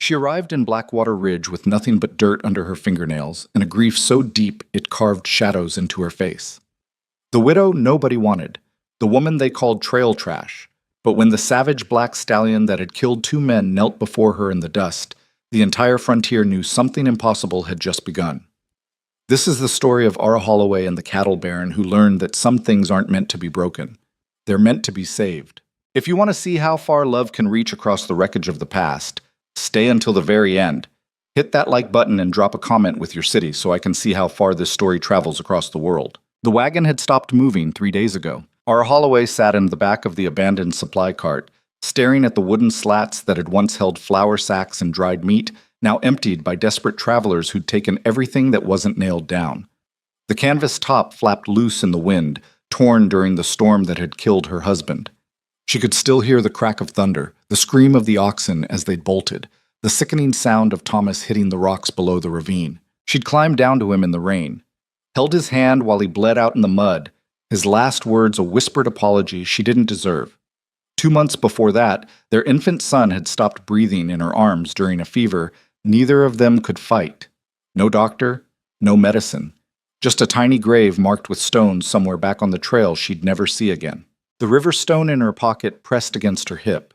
She arrived in Blackwater Ridge with nothing but dirt under her fingernails and a grief so deep it carved shadows into her face. The widow nobody wanted, the woman they called trail trash, but when the savage black stallion that had killed two men knelt before her in the dust, the entire frontier knew something impossible had just begun. This is the story of Ara Holloway and the cattle baron who learned that some things aren't meant to be broken. They're meant to be saved. If you want to see how far love can reach across the wreckage of the past, stay until the very end. Hit that like button and drop a comment with your city so I can see how far this story travels across the world. The wagon had stopped moving 3 days ago. Our Holloway sat in the back of the abandoned supply cart, staring at the wooden slats that had once held flour sacks and dried meat, now emptied by desperate travelers who'd taken everything that wasn't nailed down. The canvas top flapped loose in the wind, torn during the storm that had killed her husband. She could still hear the crack of thunder, the scream of the oxen as they'd bolted, the sickening sound of Thomas hitting the rocks below the ravine. She'd climbed down to him in the rain, held his hand while he bled out in the mud, his last words a whispered apology she didn't deserve. 2 months before that, their infant son had stopped breathing in her arms during a fever neither of them could fight. No doctor, no medicine, just a tiny grave marked with stones somewhere back on the trail she'd never see again. The river stone in her pocket pressed against her hip.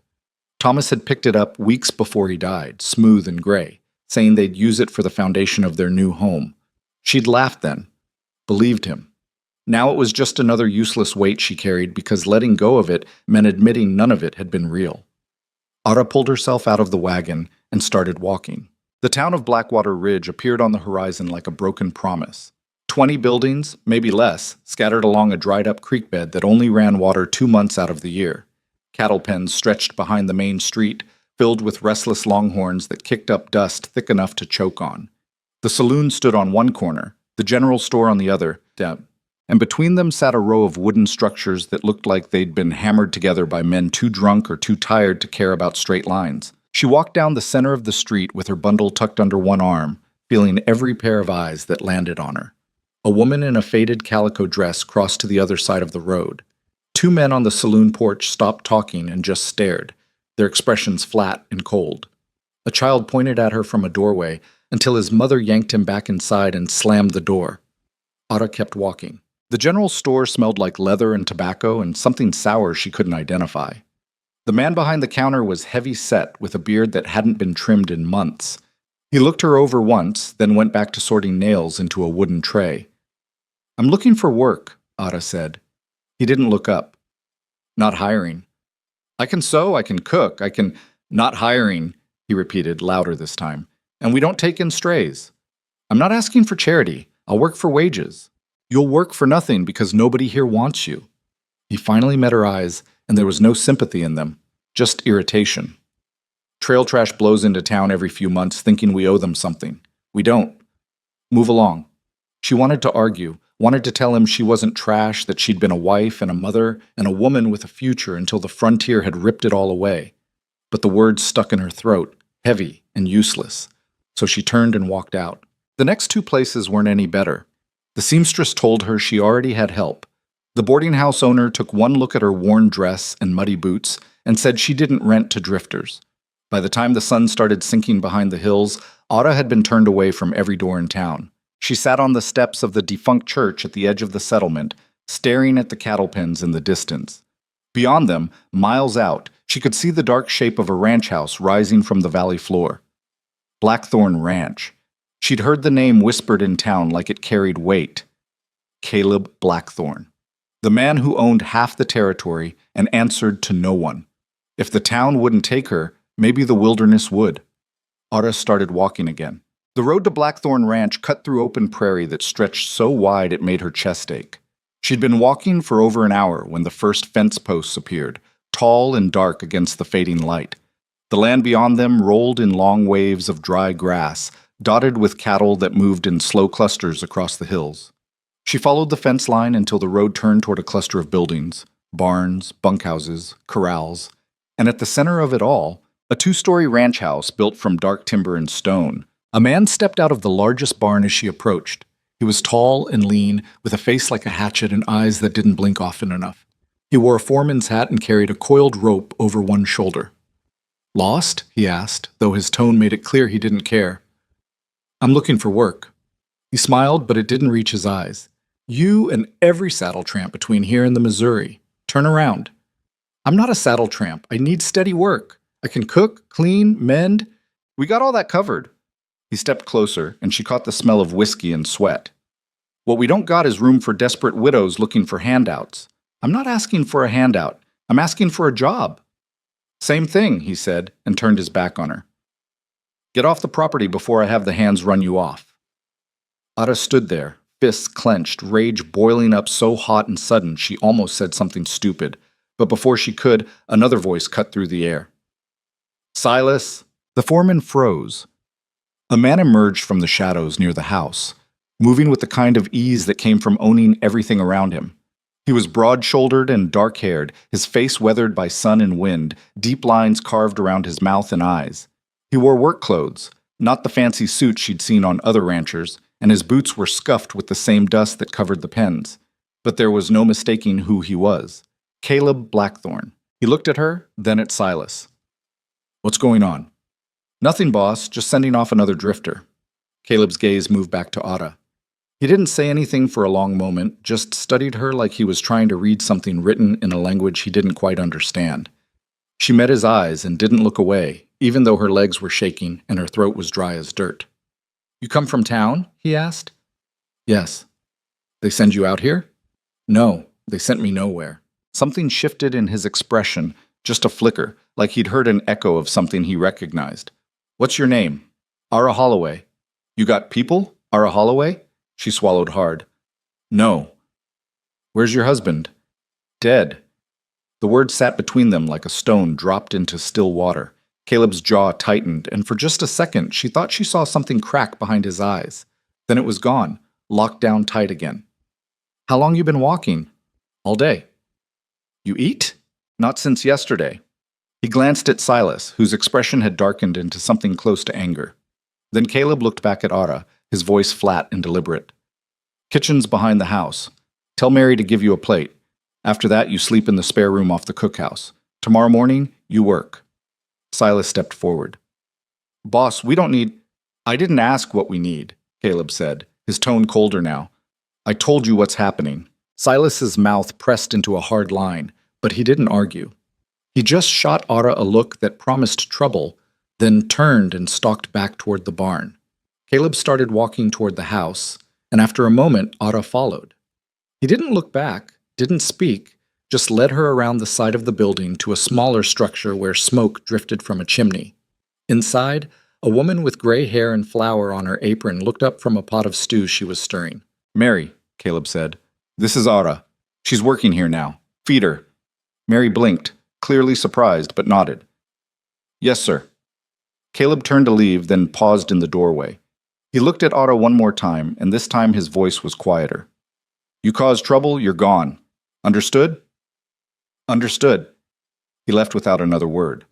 Thomas had picked it up weeks before he died, smooth and gray, saying they'd use it for the foundation of their new home. She'd laughed then, believed him. Now it was just another useless weight she carried because letting go of it meant admitting none of it had been real. Ara pulled herself out of the wagon and started walking. The town of Blackwater Ridge appeared on the horizon like a broken promise. 20 buildings, maybe less, scattered along a dried-up creek bed that only ran water 2 months out of the year. Cattle pens stretched behind the main street, filled with restless longhorns that kicked up dust thick enough to choke on. The saloon stood on one corner, the general store on the other, and between them sat a row of wooden structures that looked like they'd been hammered together by men too drunk or too tired to care about straight lines. She walked down the center of the street with her bundle tucked under one arm, feeling every pair of eyes that landed on her. A woman in a faded calico dress crossed to the other side of the road. 2 men on the saloon porch stopped talking and just stared, their expressions flat and cold. A child pointed at her from a doorway until his mother yanked him back inside and slammed the door. Ara kept walking. The general store smelled like leather and tobacco and something sour she couldn't identify. The man behind the counter was heavy-set with a beard that hadn't been trimmed in months. He looked her over once, then went back to sorting nails into a wooden tray. "I'm looking for work," Ara said. He didn't look up. "Not hiring." "I can sew, I can cook, I can—" "Not hiring," he repeated, louder this time. "And we don't take in strays. I'm not asking for charity. I'll work for wages. You'll work for nothing because nobody here wants you." He finally met her eyes, and there was no sympathy in them, just irritation. "Trail trash blows into town every few months thinking we owe them something. We don't. Move along." She wanted to argue, wanted to tell him she wasn't trash, that she'd been a wife and a mother and a woman with a future until the frontier had ripped it all away. But the words stuck in her throat, heavy and useless, so she turned and walked out. The next 2 places weren't any better. The seamstress told her she already had help. The boarding house owner took one look at her worn dress and muddy boots and said she didn't rent to drifters. By the time the sun started sinking behind the hills, Ara had been turned away from every door in town. She sat on the steps of the defunct church at the edge of the settlement, staring at the cattle pens in the distance. Beyond them, miles out, she could see the dark shape of a ranch house rising from the valley floor. Blackthorn Ranch. She'd heard the name whispered in town like it carried weight. Caleb Blackthorn. The man who owned half the territory and answered to no one. If the town wouldn't take her, maybe the wilderness would. Ara started walking again. The road to Blackthorn Ranch cut through open prairie that stretched so wide it made her chest ache. She'd been walking for over an hour when the first fence posts appeared, tall and dark against the fading light. The land beyond them rolled in long waves of dry grass, dotted with cattle that moved in slow clusters across the hills. She followed the fence line until the road turned toward a cluster of buildings, barns, bunkhouses, corrals, and at the center of it all, a 2-story ranch house built from dark timber and stone. A man stepped out of the largest barn as she approached. He was tall and lean, with a face like a hatchet and eyes that didn't blink often enough. He wore a foreman's hat and carried a coiled rope over one shoulder. Lost? He asked, though his tone made it clear he didn't care. I'm looking for work. He smiled, but it didn't reach his eyes. You and every saddle tramp between here and the Missouri. Turn around. I'm not a saddle tramp. I need steady work. I can cook, clean, mend. We got all that covered. He stepped closer, and she caught the smell of whiskey and sweat. What we don't got is room for desperate widows looking for handouts. I'm not asking for a handout. I'm asking for a job. Same thing, he said, and turned his back on her. Get off the property before I have the hands run you off. Ada stood there, fists clenched, rage boiling up so hot and sudden she almost said something stupid. But before she could, another voice cut through the air. Silas! The foreman froze. A man emerged from the shadows near the house, moving with the kind of ease that came from owning everything around him. He was broad-shouldered and dark-haired, his face weathered by sun and wind, deep lines carved around his mouth and eyes. He wore work clothes, not the fancy suit she'd seen on other ranchers, and his boots were scuffed with the same dust that covered the pens. But there was no mistaking who he was. Caleb Blackthorne. He looked at her, then at Silas. What's going on? Nothing, boss, just sending off another drifter. Caleb's gaze moved back to Ada. He didn't say anything for a long moment, just studied her like he was trying to read something written in a language he didn't quite understand. She met his eyes and didn't look away, even though her legs were shaking and her throat was dry as dirt. You come from town? He asked. Yes. They send you out here? No, they sent me nowhere. Something shifted in his expression, just a flicker, like he'd heard an echo of something he recognized. What's your name? Ara Holloway. You got people? Ara Holloway? She swallowed hard. No. Where's your husband? Dead. The word sat between them like a stone dropped into still water. Caleb's jaw tightened, and for just a second she thought she saw something crack behind his eyes. Then it was gone, locked down tight again. How long you been walking? All day. You eat? Not since yesterday. He glanced at Silas, whose expression had darkened into something close to anger. Then Caleb looked back at Ada, his voice flat and deliberate. Kitchen's behind the house. Tell Mary to give you a plate. After that, you sleep in the spare room off the cookhouse. Tomorrow morning, you work. Silas stepped forward. Boss, we don't need... I didn't ask what we need, Caleb said, his tone colder now. I told you what's happening. Silas's mouth pressed into a hard line, but he didn't argue. He just shot Ada a look that promised trouble, then turned and stalked back toward the barn. Caleb started walking toward the house, and after a moment, Ada followed. He didn't look back, didn't speak, just led her around the side of the building to a smaller structure where smoke drifted from a chimney. Inside, a woman with gray hair and flour on her apron looked up from a pot of stew she was stirring. Mary, Caleb said. This is Ada. She's working here now. Feed her. Mary blinked, clearly surprised, but nodded. Yes, sir. Caleb turned to leave, then paused in the doorway. He looked at Ada one more time, and this time his voice was quieter. You cause trouble, you're gone. Understood? Understood. He left without another word.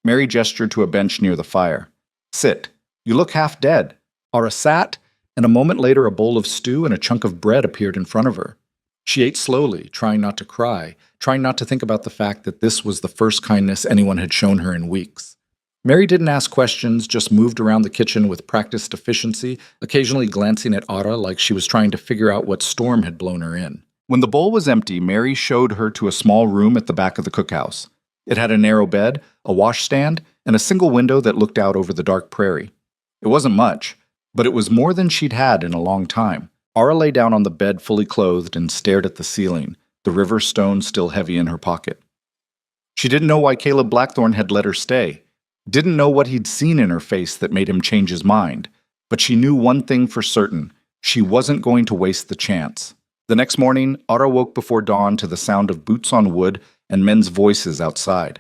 Mary gestured to a bench near the fire. Sit. You look half dead. Ada sat, and a moment later a bowl of stew and a chunk of bread appeared in front of her. She ate slowly, trying not to cry, trying not to think about the fact that this was the first kindness anyone had shown her in weeks. Mary didn't ask questions, just moved around the kitchen with practiced efficiency, occasionally glancing at Ada like she was trying to figure out what storm had blown her in. When the bowl was empty, Mary showed her to a small room at the back of the cookhouse. It had a narrow bed, a washstand, and a single window that looked out over the dark prairie. It wasn't much, but it was more than she'd had in a long time. Ara lay down on the bed fully clothed and stared at the ceiling, the river stone still heavy in her pocket. She didn't know why Caleb Blackthorne had let her stay. Didn't know what he'd seen in her face that made him change his mind. But she knew one thing for certain. She wasn't going to waste the chance. The next morning, Ada woke before dawn to the sound of boots on wood and men's voices outside.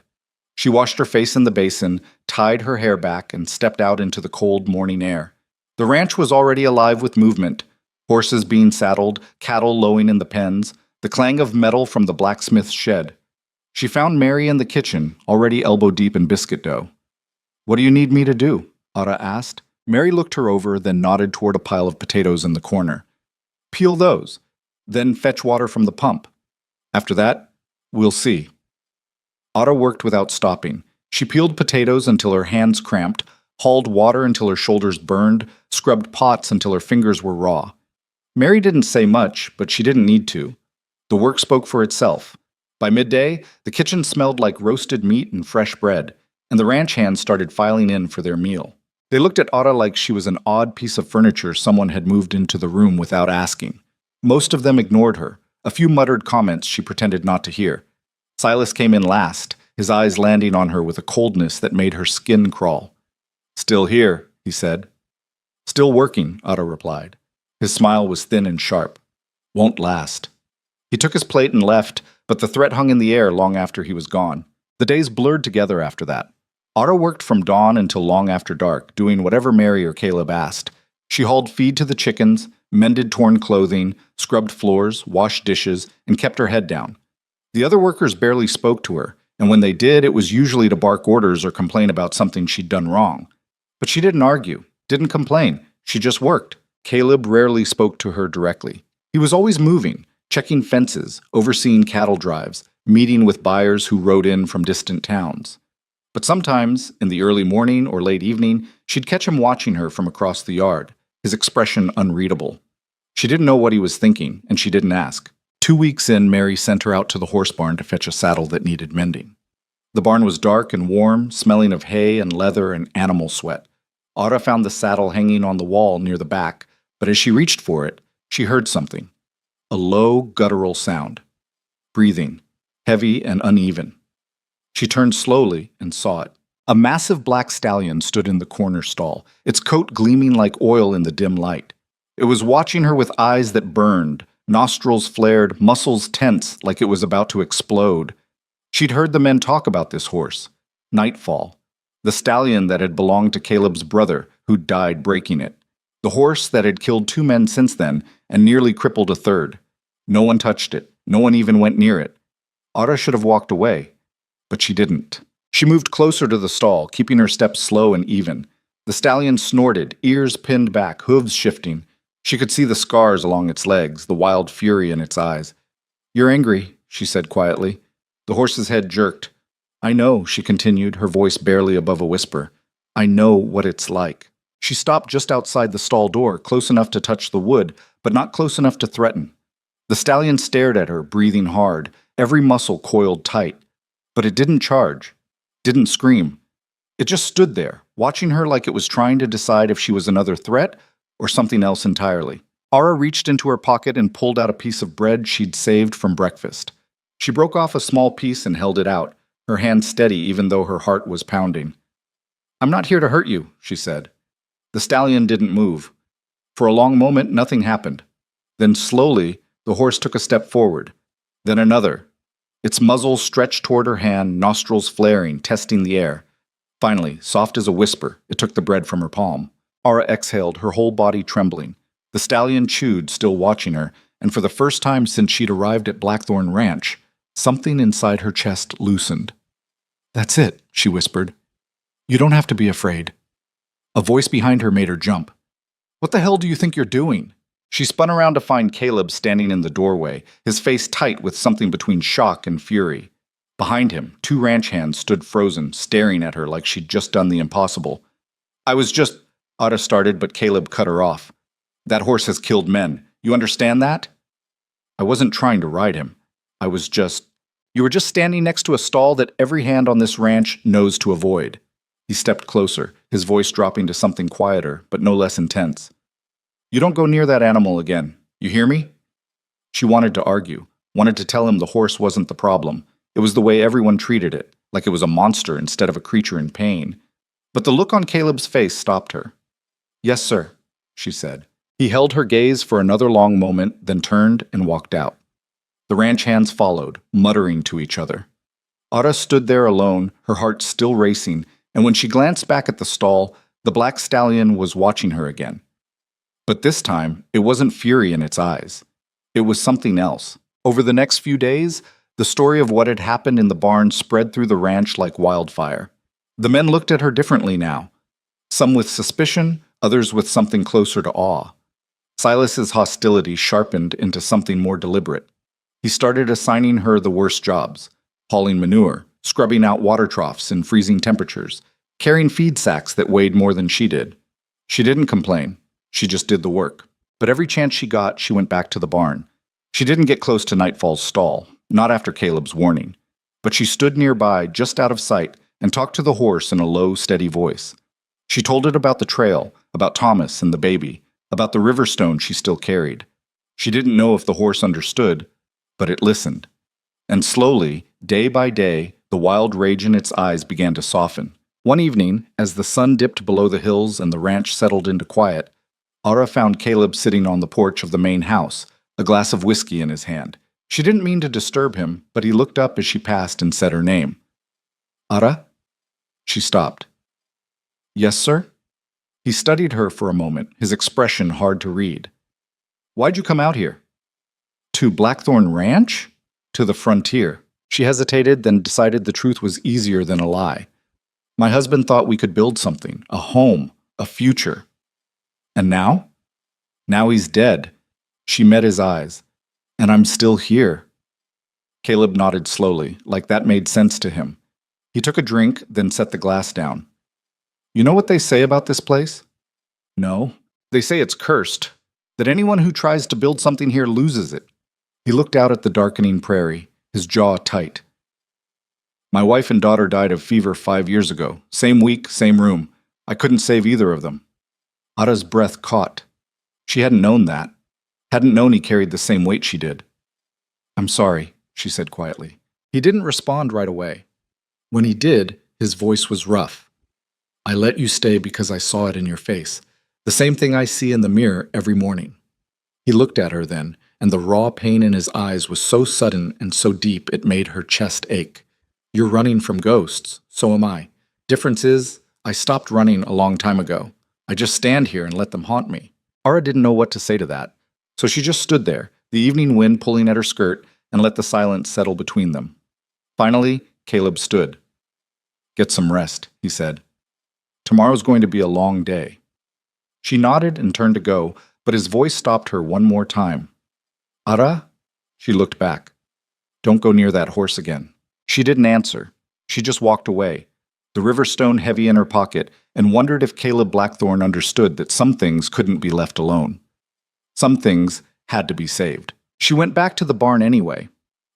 She washed her face in the basin, tied her hair back, and stepped out into the cold morning air. The ranch was already alive with movement. Horses being saddled, cattle lowing in the pens, the clang of metal from the blacksmith's shed. She found Mary in the kitchen, already elbow-deep in biscuit dough. What do you need me to do? Ada asked. Mary looked her over, then nodded toward a pile of potatoes in the corner. Peel those. Then fetch water from the pump. After that, we'll see. Ada worked without stopping. She peeled potatoes until her hands cramped, hauled water until her shoulders burned, scrubbed pots until her fingers were raw. Mary didn't say much, but she didn't need to. The work spoke for itself. By midday, the kitchen smelled like roasted meat and fresh bread, and the ranch hands started filing in for their meal. They looked at Otto like she was an odd piece of furniture someone had moved into the room without asking. Most of them ignored her. A few muttered comments she pretended not to hear. Silas came in last, his eyes landing on her with a coldness that made her skin crawl. "Still here," he said. "Still working," Otto replied. His smile was thin and sharp. "Won't last." He took his plate and left, but the threat hung in the air long after he was gone. The days blurred together after that. Otto worked from dawn until long after dark, doing whatever Mary or Caleb asked. She hauled feed to the chickens, mended torn clothing, scrubbed floors, washed dishes, and kept her head down. The other workers barely spoke to her, and when they did, it was usually to bark orders or complain about something she'd done wrong. But she didn't argue, didn't complain. She just worked. Caleb rarely spoke to her directly. He was always moving, checking fences, overseeing cattle drives, meeting with buyers who rode in from distant towns. But sometimes, in the early morning or late evening, she'd catch him watching her from across the yard, his expression unreadable. She didn't know what he was thinking, and she didn't ask. 2 weeks in, Mary sent her out to the horse barn to fetch a saddle that needed mending. The barn was dark and warm, smelling of hay and leather and animal sweat. Otto found the saddle hanging on the wall near the back, but as she reached for it, she heard something. A low, guttural sound. Breathing, heavy and uneven. She turned slowly and saw it. A massive black stallion stood in the corner stall, its coat gleaming like oil in the dim light. It was watching her with eyes that burned, nostrils flared, muscles tense like it was about to explode. She'd heard the men talk about this horse. Nightfall. The stallion that had belonged to Caleb's brother, who'd died breaking it. The horse that had killed 2 men since then and nearly crippled a third. No one touched it. No one even went near it. Otto should have walked away, but she didn't. She moved closer to the stall, keeping her steps slow and even. The stallion snorted, ears pinned back, hooves shifting. She could see the scars along its legs, the wild fury in its eyes. "You're angry," she said quietly. The horse's head jerked. "I know," she continued, her voice barely above a whisper. "I know what it's like." She stopped just outside the stall door, close enough to touch the wood, but not close enough to threaten. The stallion stared at her, breathing hard, every muscle coiled tight. But it didn't charge, didn't scream. It just stood there, watching her like it was trying to decide if she was another threat or something else entirely. Ara reached into her pocket and pulled out a piece of bread she'd saved from breakfast. She broke off a small piece and held it out, her hand steady even though her heart was pounding. "I'm not here to hurt you," she said. The stallion didn't move. For a long moment, nothing happened. Then slowly, the horse took a step forward, then another. Its muzzle stretched toward her hand, nostrils flaring, testing the air. Finally, soft as a whisper, it took the bread from her palm. Ara exhaled, her whole body trembling. The stallion chewed, still watching her, and for the first time since she'd arrived at Blackthorn Ranch, something inside her chest loosened. "That's it," she whispered. "You don't have to be afraid." A voice behind her made her jump. "What the hell do you think you're doing?" She spun around to find Caleb standing in the doorway, his face tight with something between shock and fury. Behind him, 2 ranch hands stood frozen, staring at her like she'd just done the impossible. "I was just—" Otto started, but Caleb cut her off. "That horse has killed men. You understand that?" "I wasn't trying to ride him. I was just—" "You were just standing next to a stall that every hand on this ranch knows to avoid." He stepped closer, his voice dropping to something quieter, but no less intense. "You don't go near that animal again. You hear me?" She wanted to argue, wanted to tell him the horse wasn't the problem. It was the way everyone treated it, like it was a monster instead of a creature in pain. But the look on Caleb's face stopped her. "Yes, sir," she said. He held her gaze for another long moment, then turned and walked out. The ranch hands followed, muttering to each other. Otto stood there alone, her heart still racing, and when she glanced back at the stall, the black stallion was watching her again. But this time, it wasn't fury in its eyes. It was something else. Over the next few days, the story of what had happened in the barn spread through the ranch like wildfire. The men looked at her differently now. Some with suspicion, others with something closer to awe. Silas's hostility sharpened into something more deliberate. He started assigning her the worst jobs: hauling manure, scrubbing out water troughs in freezing temperatures, carrying feed sacks that weighed more than she did. She didn't complain. She just did the work. But every chance she got, she went back to the barn. She didn't get close to Nightfall's stall, not after Caleb's warning. But she stood nearby, just out of sight, and talked to the horse in a low, steady voice. She told it about the trail, about Thomas and the baby, about the river stone she still carried. She didn't know if the horse understood, but it listened. And slowly, day by day, the wild rage in its eyes began to soften. One evening, as the sun dipped below the hills and the ranch settled into quiet, Ara found Caleb sitting on the porch of the main house, a glass of whiskey in his hand. She didn't mean to disturb him, but he looked up as she passed and said her name. Ara? She stopped. Yes, sir? He studied her for a moment, his expression hard to read. Why'd you come out here? To Blackthorn Ranch? To the frontier. She hesitated, then decided the truth was easier than a lie. My husband thought we could build something, a home, a future. And now? Now he's dead. She met his eyes. And I'm still here. Caleb nodded slowly, like that made sense to him. He took a drink, then set the glass down. You know what they say about this place? No. They say it's cursed, that anyone who tries to build something here loses it. He looked out at the darkening prairie, his jaw tight. My wife and daughter died of fever 5 years ago. Same week, same room. I couldn't save either of them. Ara's breath caught. She hadn't known that. Hadn't known he carried the same weight she did. I'm sorry, she said quietly. He didn't respond right away. When he did, his voice was rough. I let you stay because I saw it in your face. The same thing I see in the mirror every morning. He looked at her then, and the raw pain in his eyes was so sudden and so deep it made her chest ache. You're running from ghosts, so am I. Difference is, I stopped running a long time ago. I just stand here and let them haunt me. Ara didn't know what to say to that, so she just stood there, the evening wind pulling at her skirt, and let the silence settle between them. Finally, Caleb stood. Get some rest, he said. Tomorrow's going to be a long day. She nodded and turned to go, but his voice stopped her one more time. Ara? She looked back. Don't go near that horse again. She didn't answer. She just walked away, the river stone heavy in her pocket, and wondered if Caleb Blackthorn understood that some things couldn't be left alone. Some things had to be saved. She went back to the barn anyway.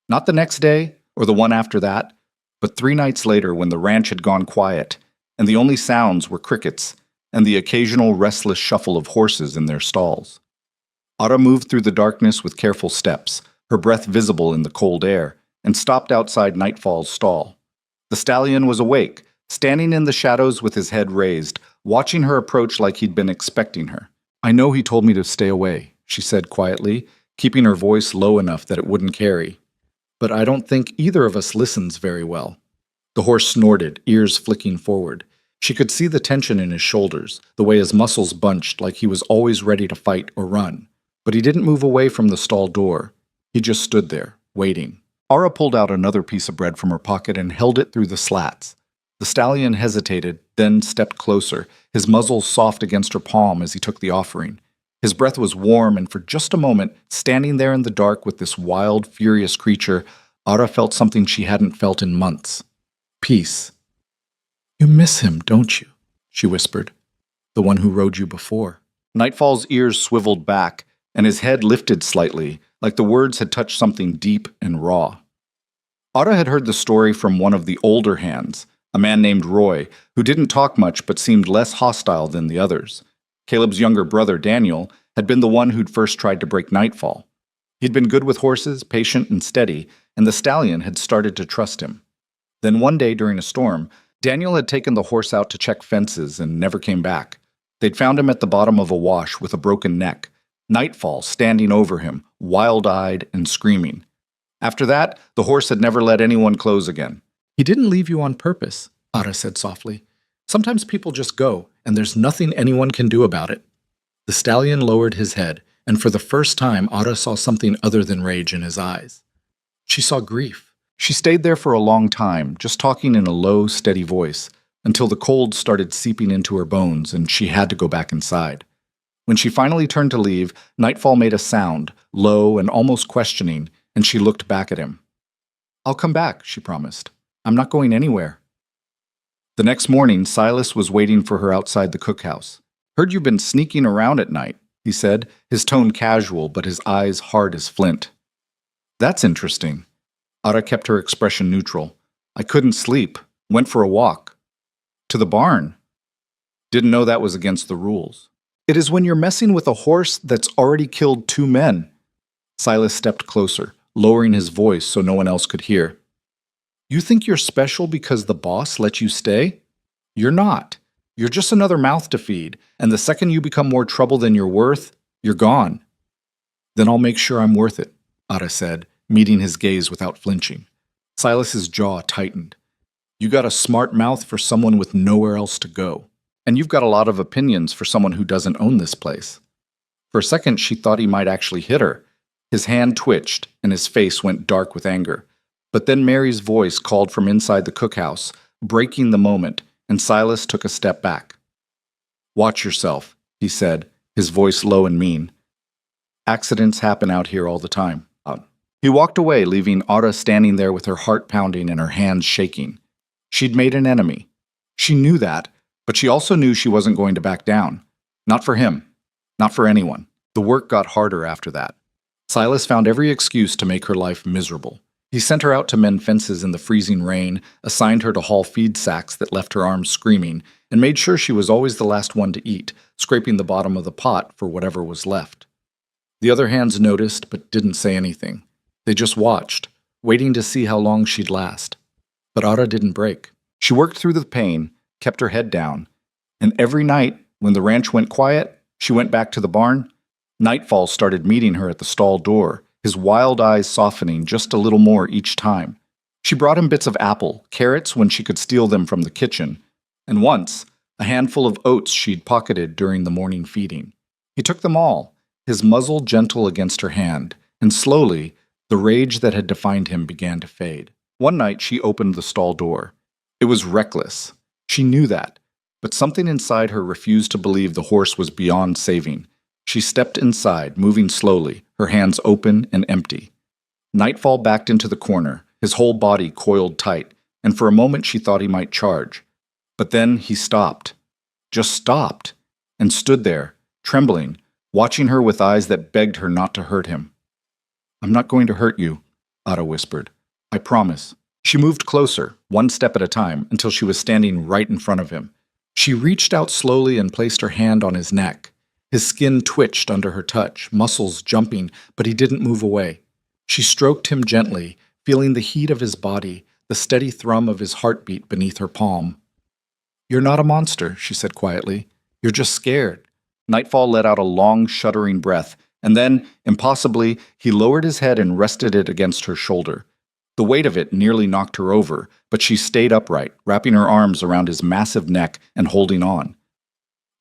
Not the next day, or the one after that, but 3 nights later when the ranch had gone quiet, and the only sounds were crickets and the occasional restless shuffle of horses in their stalls. Ara moved through the darkness with careful steps, her breath visible in the cold air, and stopped outside Nightfall's stall. The stallion was awake, standing in the shadows with his head raised, watching her approach like he'd been expecting her. I know he told me to stay away, she said quietly, keeping her voice low enough that it wouldn't carry. But I don't think either of us listens very well. The horse snorted, ears flicking forward. She could see the tension in his shoulders, the way his muscles bunched like he was always ready to fight or run. But he didn't move away from the stall door. He just stood there, waiting. Ara pulled out another piece of bread from her pocket and held it through the slats. The stallion hesitated, then stepped closer, his muzzle soft against her palm as he took the offering. His breath was warm, and for just a moment, standing there in the dark with this wild, furious creature, Ara felt something she hadn't felt in months. Peace. You miss him, don't you? She whispered. The one who rode you before. Nightfall's ears swiveled back, and his head lifted slightly, like the words had touched something deep and raw. Ara had heard the story from one of the older hands, a man named Roy, who didn't talk much but seemed less hostile than the others. Caleb's younger brother, Daniel, had been the one who'd first tried to break Nightfall. He'd been good with horses, patient and steady, and the stallion had started to trust him. Then one day during a storm, Daniel had taken the horse out to check fences and never came back. They'd found him at the bottom of a wash with a broken neck, Nightfall standing over him, wild-eyed and screaming. After that, the horse had never let anyone close again. He didn't leave you on purpose, Ara said softly. Sometimes people just go, and there's nothing anyone can do about it. The stallion lowered his head, and for the first time, Ara saw something other than rage in his eyes. She saw grief. She stayed there for a long time, just talking in a low, steady voice, until the cold started seeping into her bones and she had to go back inside. When she finally turned to leave, Nightfall made a sound, low and almost questioning, and she looked back at him. I'll come back, she promised. I'm not going anywhere. The next morning, Silas was waiting for her outside the cookhouse. Heard you've been sneaking around at night, he said, his tone casual but his eyes hard as flint. That's interesting. Ada kept her expression neutral. I couldn't sleep. Went for a walk. To the barn. Didn't know that was against the rules. It is when you're messing with a horse that's already killed 2 men. Silas stepped closer, lowering his voice so no one else could hear. You think you're special because the boss let you stay? You're not. You're just another mouth to feed, and the second you become more trouble than you're worth, you're gone. Then I'll make sure I'm worth it, Ada said, meeting his gaze without flinching. Silas's jaw tightened. You got a smart mouth for someone with nowhere else to go. And you've got a lot of opinions for someone who doesn't own this place. For a second, she thought he might actually hit her. His hand twitched, and his face went dark with anger. But then Mary's voice called from inside the cookhouse, breaking the moment, and Silas took a step back. Watch yourself, he said, his voice low and mean. Accidents happen out here all the time. He walked away, leaving Ada standing there with her heart pounding and her hands shaking. She'd made an enemy. She knew that, but she also knew she wasn't going to back down. Not for him. Not for anyone. The work got harder after that. Silas found every excuse to make her life miserable. He sent her out to mend fences in the freezing rain, assigned her to haul feed sacks that left her arms screaming, and made sure she was always the last one to eat, scraping the bottom of the pot for whatever was left. The other hands noticed but didn't say anything. They just watched, waiting to see how long she'd last. But Ada didn't break. She worked through the pain, kept her head down, and every night, when the ranch went quiet, she went back to the barn. Nightfall started meeting her at the stall door, his wild eyes softening just a little more each time. She brought him bits of apple, carrots when she could steal them from the kitchen, and once, a handful of oats she'd pocketed during the morning feeding. He took them all, his muzzle gentle against her hand, and slowly, the rage that had defined him began to fade. One night she opened the stall door. It was reckless. She knew that, but something inside her refused to believe the horse was beyond saving. She stepped inside, moving slowly, her hands open and empty. Nightfall backed into the corner, his whole body coiled tight, and for a moment she thought he might charge. But then he stopped. Just stopped, and stood there, trembling, watching her with eyes that begged her not to hurt him. I'm not going to hurt you, Ada whispered. I promise. She moved closer, one step at a time, until she was standing right in front of him. She reached out slowly and placed her hand on his neck. His skin twitched under her touch, muscles jumping, but he didn't move away. She stroked him gently, feeling the heat of his body, the steady thrum of his heartbeat beneath her palm. You're not a monster, she said quietly. You're just scared. Nightfall let out a long, shuddering breath, and then, impossibly, he lowered his head and rested it against her shoulder. The weight of it nearly knocked her over, but she stayed upright, wrapping her arms around his massive neck and holding on.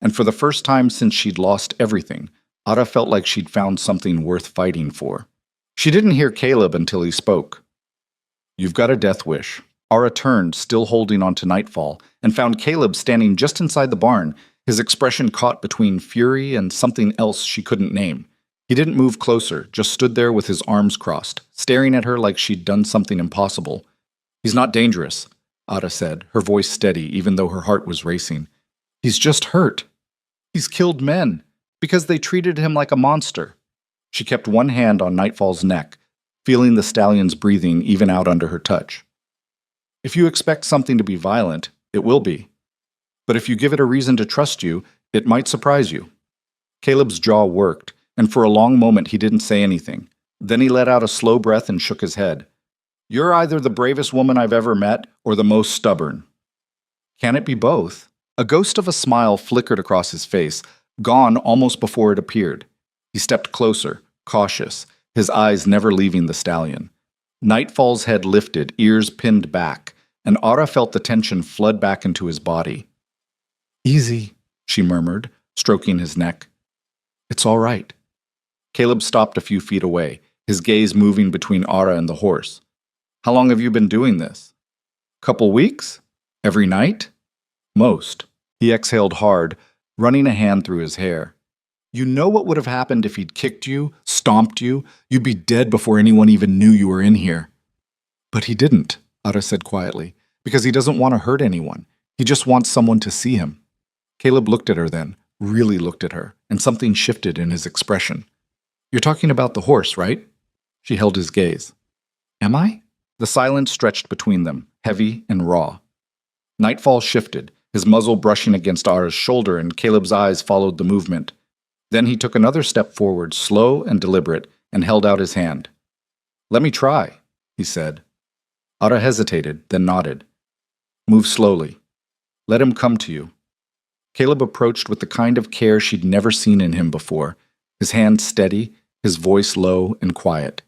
And for the first time since she'd lost everything, Ada felt like she'd found something worth fighting for. She didn't hear Caleb until he spoke. You've got a death wish. Ara turned, still holding on to Nightfall, and found Caleb standing just inside the barn, his expression caught between fury and something else she couldn't name. He didn't move closer, just stood there with his arms crossed, staring at her like she'd done something impossible. He's not dangerous, Ada said, her voice steady even though her heart was racing. He's just hurt. He's killed men, because they treated him like a monster. She kept one hand on Nightfall's neck, feeling the stallion's breathing even out under her touch. If you expect something to be violent, it will be. But if you give it a reason to trust you, it might surprise you. Caleb's jaw worked, and for a long moment he didn't say anything. Then he let out a slow breath and shook his head. You're either the bravest woman I've ever met or the most stubborn. Can it be both? A ghost of a smile flickered across his face, gone almost before it appeared. He stepped closer, cautious, his eyes never leaving the stallion. Nightfall's head lifted, ears pinned back, and Ara felt the tension flood back into his body. Easy, she murmured, stroking his neck. It's all right. Caleb stopped a few feet away, his gaze moving between Ara and the horse. How long have you been doing this? Couple weeks? Every night? Most. He exhaled hard, running a hand through his hair. You know what would have happened if he'd kicked you, stomped you? You'd be dead before anyone even knew you were in here. But he didn't. Ada said quietly, because he doesn't want to hurt anyone. He just wants someone to see him. Caleb looked at her then, really looked at her, and something shifted in his expression. You're talking about the horse, right? She held his gaze. Am I? The silence stretched between them, heavy and raw. Nightfall shifted, his muzzle brushing against Ara's shoulder, and Caleb's eyes followed the movement. Then he took another step forward, slow and deliberate, and held out his hand. Let me try, he said. Ara hesitated, then nodded. Move slowly. Let him come to you. Caleb approached with the kind of care she'd never seen in him before, his hand steady, his voice low and quiet.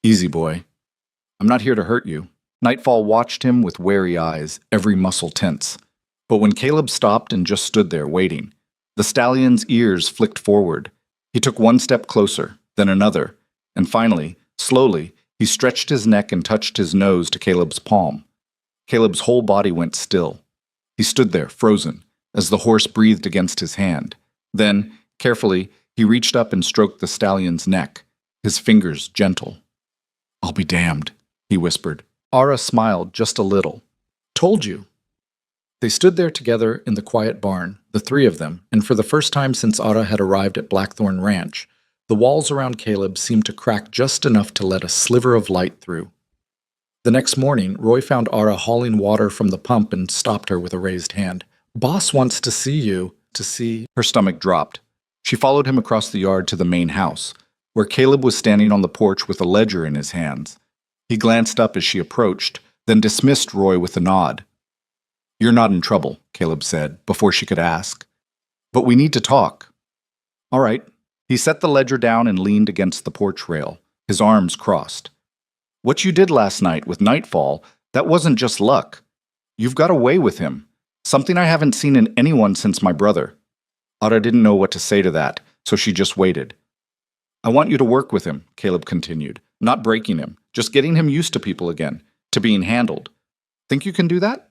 Easy, boy. I'm not here to hurt you. Nightfall watched him with wary eyes, every muscle tense. But when Caleb stopped and just stood there waiting, the stallion's ears flicked forward. He took one step closer, then another, and finally, slowly, he stretched his neck and touched his nose to Caleb's palm. Caleb's whole body went still. He stood there, frozen, as the horse breathed against his hand. Then, carefully, he reached up and stroked the stallion's neck, his fingers gentle. I'll be damned, he whispered. Ara smiled just a little. Told you. They stood there together in the quiet barn, the three of them, and for the first time since Ara had arrived at Blackthorn Ranch, the walls around Caleb seemed to crack just enough to let a sliver of light through. The next morning, Roy found Ara hauling water from the pump and stopped her with a raised hand. Boss wants to see you. Her stomach dropped. She followed him across the yard to the main house, where Caleb was standing on the porch with a ledger in his hands. He glanced up as she approached, then dismissed Roy with a nod. You're not in trouble, Caleb said, before she could ask. But we need to talk. All right. He set the ledger down and leaned against the porch rail, his arms crossed. What you did last night with Nightfall, that wasn't just luck. You've got away with him, something I haven't seen in anyone since my brother. Ada didn't know what to say to that, so she just waited. I want you to work with him, Caleb continued, not breaking him, just getting him used to people again, to being handled. Think you can do that?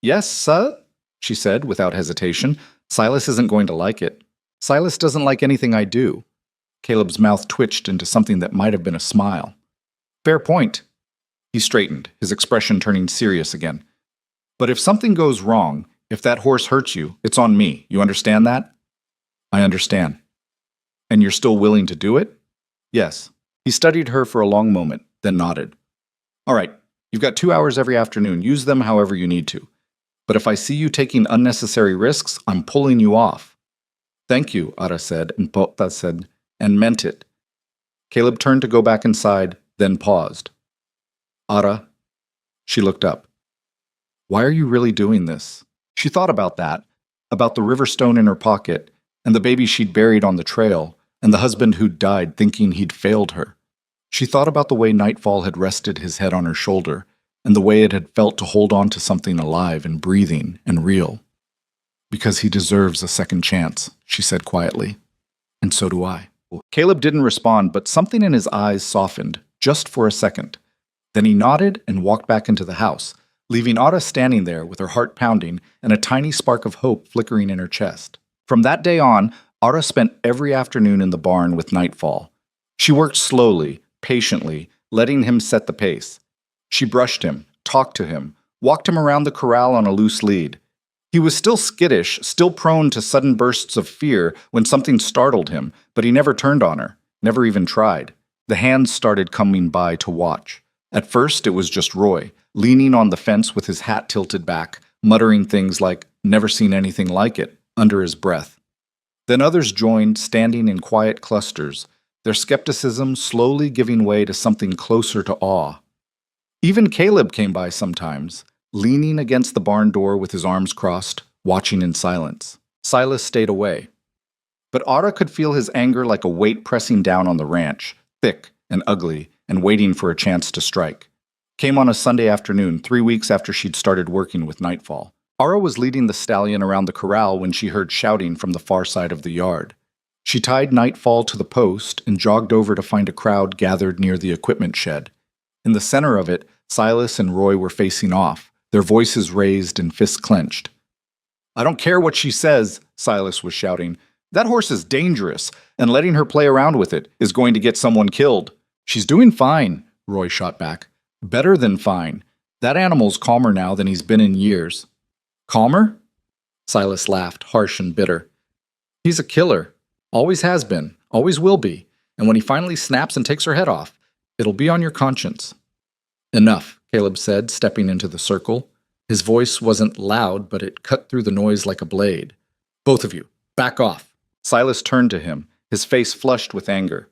Yes, sir, she said without hesitation. Silas isn't going to like it. Silas doesn't like anything I do. Caleb's mouth twitched into something that might have been a smile. Fair point. He straightened, his expression turning serious again. But if something goes wrong, if that horse hurts you, it's on me. You understand that? I understand. And you're still willing to do it? Yes. He studied her for a long moment, then nodded. All right, you've got 2 hours every afternoon. Use them however you need to. But if I see you taking unnecessary risks, I'm pulling you off. Thank you, Ara said, and Pota said, and meant it. Caleb turned to go back inside, then paused. Ara. She looked up. Why are you really doing this? She thought about that, about the river stone in her pocket, and the baby she'd buried on the trail, and the husband who'd died thinking he'd failed her. She thought about the way Nightfall had rested his head on her shoulder, and the way it had felt to hold on to something alive and breathing and real. Because he deserves a second chance, she said quietly. And so do I. Caleb didn't respond, but something in his eyes softened, just for a second. Then he nodded and walked back into the house, leaving Ada standing there with her heart pounding and a tiny spark of hope flickering in her chest. From that day on, Ada spent every afternoon in the barn with Nightfall. She worked slowly, patiently, letting him set the pace. She brushed him, talked to him, walked him around the corral on a loose lead. He was still skittish, still prone to sudden bursts of fear when something startled him, but he never turned on her, never even tried. The hands started coming by to watch. At first, it was just Roy, leaning on the fence with his hat tilted back, muttering things like, "Never seen anything like it," under his breath. Then others joined, standing in quiet clusters, their skepticism slowly giving way to something closer to awe. Even Caleb came by sometimes, leaning against the barn door with his arms crossed, watching in silence. Silas stayed away. But Ada could feel his anger like a weight pressing down on the ranch, thick and ugly, and waiting for a chance to strike. Came on a Sunday afternoon, 3 weeks after she'd started working with Nightfall. Ara was leading the stallion around the corral when she heard shouting from the far side of the yard. She tied Nightfall to the post and jogged over to find a crowd gathered near the equipment shed. In the center of it, Silas and Roy were facing off, their voices raised and fists clenched. "I don't care what she says," Silas was shouting. "That horse is dangerous, and letting her play around with it is going to get someone killed." "She's doing fine," Roy shot back. Better than fine. That animal's calmer now than he's been in years. Calmer? Silas laughed, harsh and bitter. He's a killer. Always has been. Always will be. And when he finally snaps and takes her head off, it'll be on your conscience. Enough, Caleb said, stepping into the circle. His voice wasn't loud, but it cut through the noise like a blade. Both of you, back off. Silas turned to him, his face flushed with anger.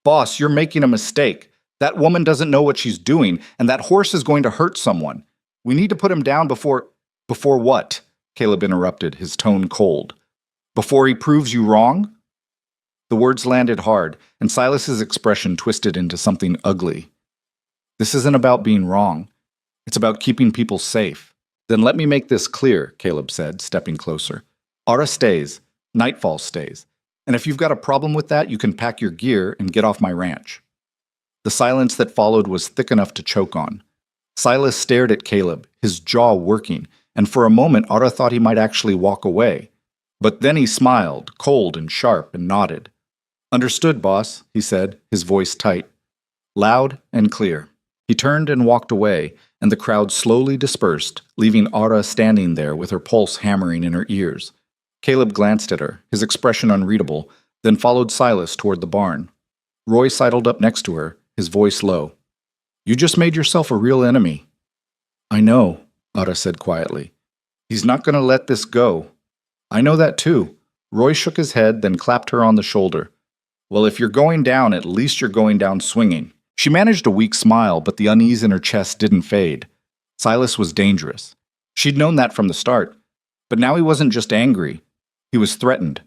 Boss, you're making a mistake. That woman doesn't know what she's doing, and that horse is going to hurt someone. We need to put him down before... Before what? Caleb interrupted, his tone cold. Before he proves you wrong? The words landed hard, and Silas's expression twisted into something ugly. This isn't about being wrong. It's about keeping people safe. Then let me make this clear, Caleb said, stepping closer. Ara stays. Nightfall stays. And if you've got a problem with that, you can pack your gear and get off my ranch. The silence that followed was thick enough to choke on. Silas stared at Caleb, his jaw working, and for a moment Ara thought he might actually walk away. But then he smiled, cold and sharp, and nodded. Understood, boss, he said, his voice tight. Loud and clear. He turned and walked away, and the crowd slowly dispersed, leaving Ara standing there with her pulse hammering in her ears. Caleb glanced at her, his expression unreadable, then followed Silas toward the barn. Roy sidled up next to her, his voice low. You just made yourself a real enemy. I know, Ara said quietly. He's not going to let this go. I know that too. Roy shook his head, then clapped her on the shoulder. Well, if you're going down, at least you're going down swinging. She managed a weak smile, but the unease in her chest didn't fade. Silas was dangerous. She'd known that from the start. But now he wasn't just angry. He was threatened.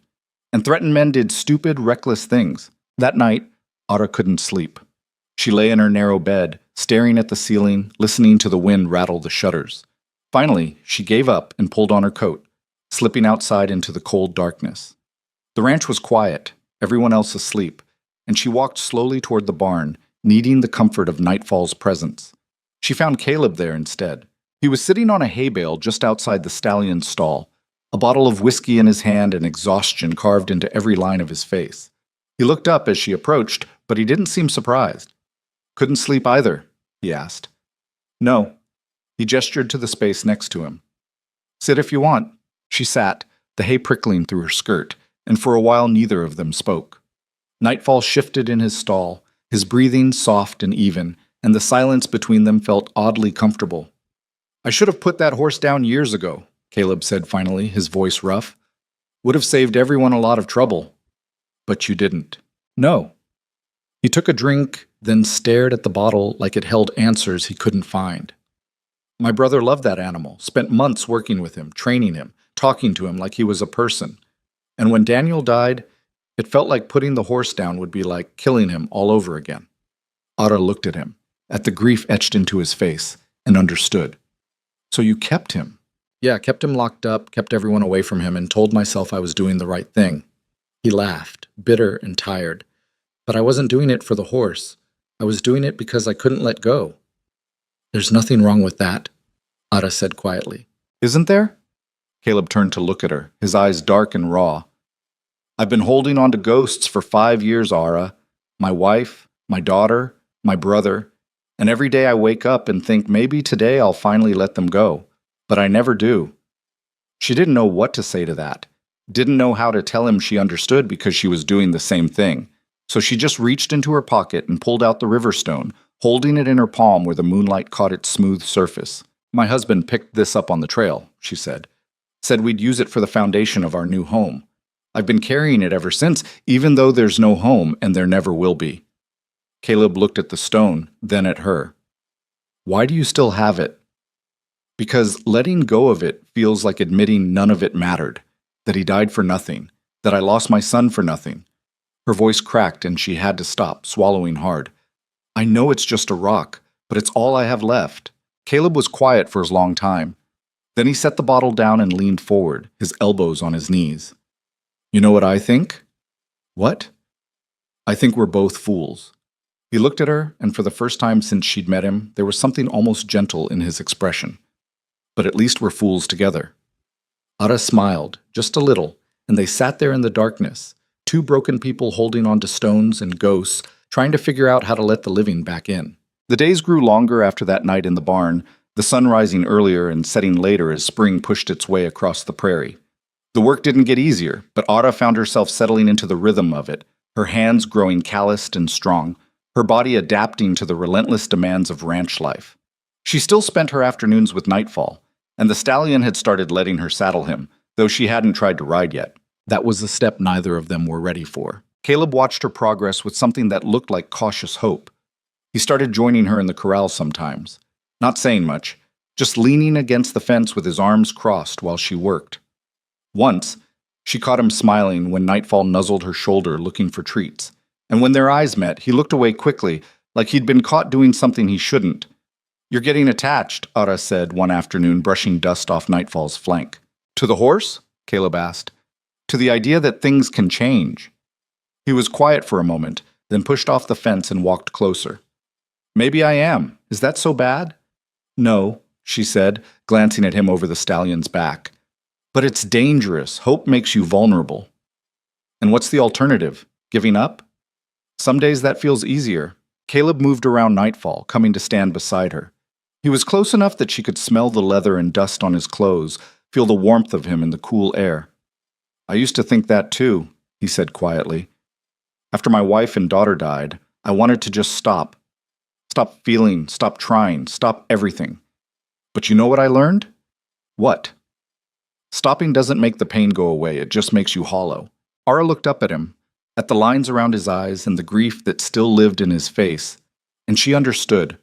And threatened men did stupid, reckless things. That night, Ara couldn't sleep. She lay in her narrow bed, staring at the ceiling, listening to the wind rattle the shutters. Finally, she gave up and pulled on her coat, slipping outside into the cold darkness. The ranch was quiet, everyone else asleep, and she walked slowly toward the barn, needing the comfort of nightfall's presence. She found Caleb there instead. He was sitting on a hay bale just outside the Stallion's stall, a bottle of whiskey in his hand and exhaustion carved into every line of his face. He looked up as she approached, but he didn't seem surprised. Couldn't sleep either, he asked. No. He gestured to the space next to him. Sit if you want. She sat, the hay prickling through her skirt, and for a while neither of them spoke. Nightfall shifted in his stall, his breathing soft and even, and the silence between them felt oddly comfortable. I should have put that horse down years ago, Caleb said finally, his voice rough. Would have saved everyone a lot of trouble. But you didn't. No. He took a drink, then stared at the bottle like it held answers he couldn't find. My brother loved that animal, spent months working with him, training him, talking to him like he was a person. And when Daniel died, it felt like putting the horse down would be like killing him all over again. Ara looked at him, at the grief etched into his face, and understood. So you kept him? Yeah, kept him locked up, kept everyone away from him, and told myself I was doing the right thing. He laughed, bitter and tired. But I wasn't doing it for the horse. I was doing it because I couldn't let go. There's nothing wrong with that, Ara said quietly. Isn't there? Caleb turned to look at her, his eyes dark and raw. I've been holding on to ghosts for 5 years, Ara. My wife, my daughter, my brother. And every day I wake up and think maybe today I'll finally let them go. But I never do. She didn't know what to say to that. Didn't know how to tell him she understood because she was doing the same thing. So she just reached into her pocket and pulled out the river stone, holding it in her palm where the moonlight caught its smooth surface. My husband picked this up on the trail, she said. Said we'd use it for the foundation of our new home. I've been carrying it ever since, even though there's no home and there never will be. Caleb looked at the stone, then at her. Why do you still have it? Because letting go of it feels like admitting none of it mattered, that he died for nothing, that I lost my son for nothing. Her voice cracked and she had to stop, swallowing hard. I know it's just a rock, but it's all I have left. Caleb was quiet for a long time. Then he set the bottle down and leaned forward, his elbows on his knees. You know what I think? What? I think we're both fools. He looked at her, and for the first time since she'd met him, there was something almost gentle in his expression. But at least we're fools together. Ara smiled, just a little, and they sat there in the darkness, two broken people holding onto stones and ghosts, trying to figure out how to let the living back in. The days grew longer after that night in the barn, the sun rising earlier and setting later as spring pushed its way across the prairie. The work didn't get easier, but Autumn found herself settling into the rhythm of it, her hands growing calloused and strong, her body adapting to the relentless demands of ranch life. She still spent her afternoons with Nightfall, and the stallion had started letting her saddle him, though she hadn't tried to ride yet. That was the step neither of them were ready for. Caleb watched her progress with something that looked like cautious hope. He started joining her in the corral sometimes, not saying much, just leaning against the fence with his arms crossed while she worked. Once, she caught him smiling when Nightfall nuzzled her shoulder looking for treats, and when their eyes met, he looked away quickly, like he'd been caught doing something he shouldn't. "You're getting attached," Ara said one afternoon, brushing dust off Nightfall's flank. "To the horse?" Caleb asked. "To the idea that things can change." He was quiet for a moment, then pushed off the fence and walked closer. "Maybe I am. Is that so bad?" "No," she said, glancing at him over the stallion's back. "But it's dangerous. Hope makes you vulnerable." "And what's the alternative? Giving up?" "Some days that feels easier." Caleb moved around Nightfall, coming to stand beside her. He was close enough that she could smell the leather and dust on his clothes, feel the warmth of him in the cool air. "I used to think that too," he said quietly. "After my wife and daughter died, I wanted to just stop. Stop feeling, stop trying, stop everything. But you know what I learned?" "What?" "Stopping doesn't make the pain go away, it just makes you hollow." Ara looked up at him, at the lines around his eyes and the grief that still lived in his face, and she understood.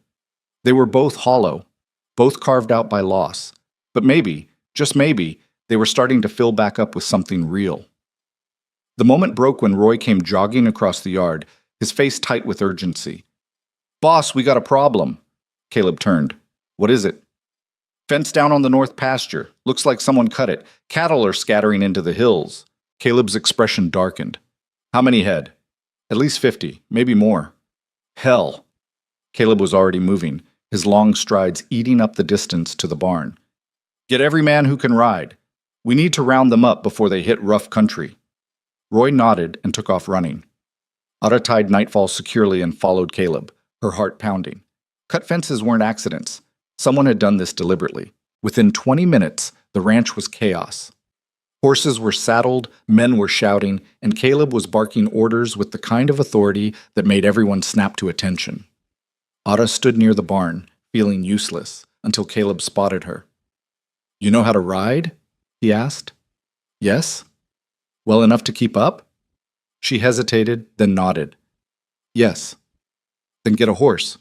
They were both hollow, both carved out by loss, but maybe, just maybe, they were starting to fill back up with something real. The moment broke when Roy came jogging across the yard, his face tight with urgency. "Boss, we got a problem." Caleb turned. "What is it?" "Fence down on the north pasture. Looks like someone cut it. Cattle are scattering into the hills." Caleb's expression darkened. "How many head?" "At least 50, maybe more." "Hell." Caleb was already moving, his long strides eating up the distance to the barn. "Get every man who can ride. We need to round them up before they hit rough country." Roy nodded and took off running. Ada tied Nightfall securely and followed Caleb, her heart pounding. Cut fences weren't accidents. Someone had done this deliberately. Within 20 minutes, the ranch was chaos. Horses were saddled, men were shouting, and Caleb was barking orders with the kind of authority that made everyone snap to attention. Ada stood near the barn, feeling useless, until Caleb spotted her. "You know how to ride?" he asked. "Yes." "Well enough to keep up?" She hesitated, then nodded. "Yes." "Then get a horse.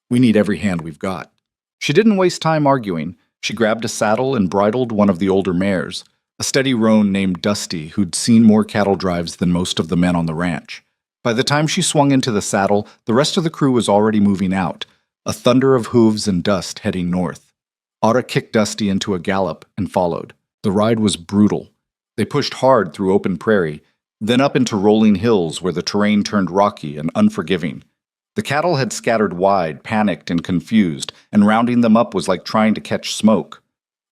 We need every hand we've got." She didn't waste time arguing. She grabbed a saddle and bridled one of the older mares, a steady roan named Dusty who'd seen more cattle drives than most of the men on the ranch. By the time she swung into the saddle, the rest of the crew was already moving out, a thunder of hooves and dust heading north. Ada kicked Dusty into a gallop and followed. The ride was brutal. They pushed hard through open prairie, then up into rolling hills where the terrain turned rocky and unforgiving. The cattle had scattered wide, panicked and confused, and rounding them up was like trying to catch smoke.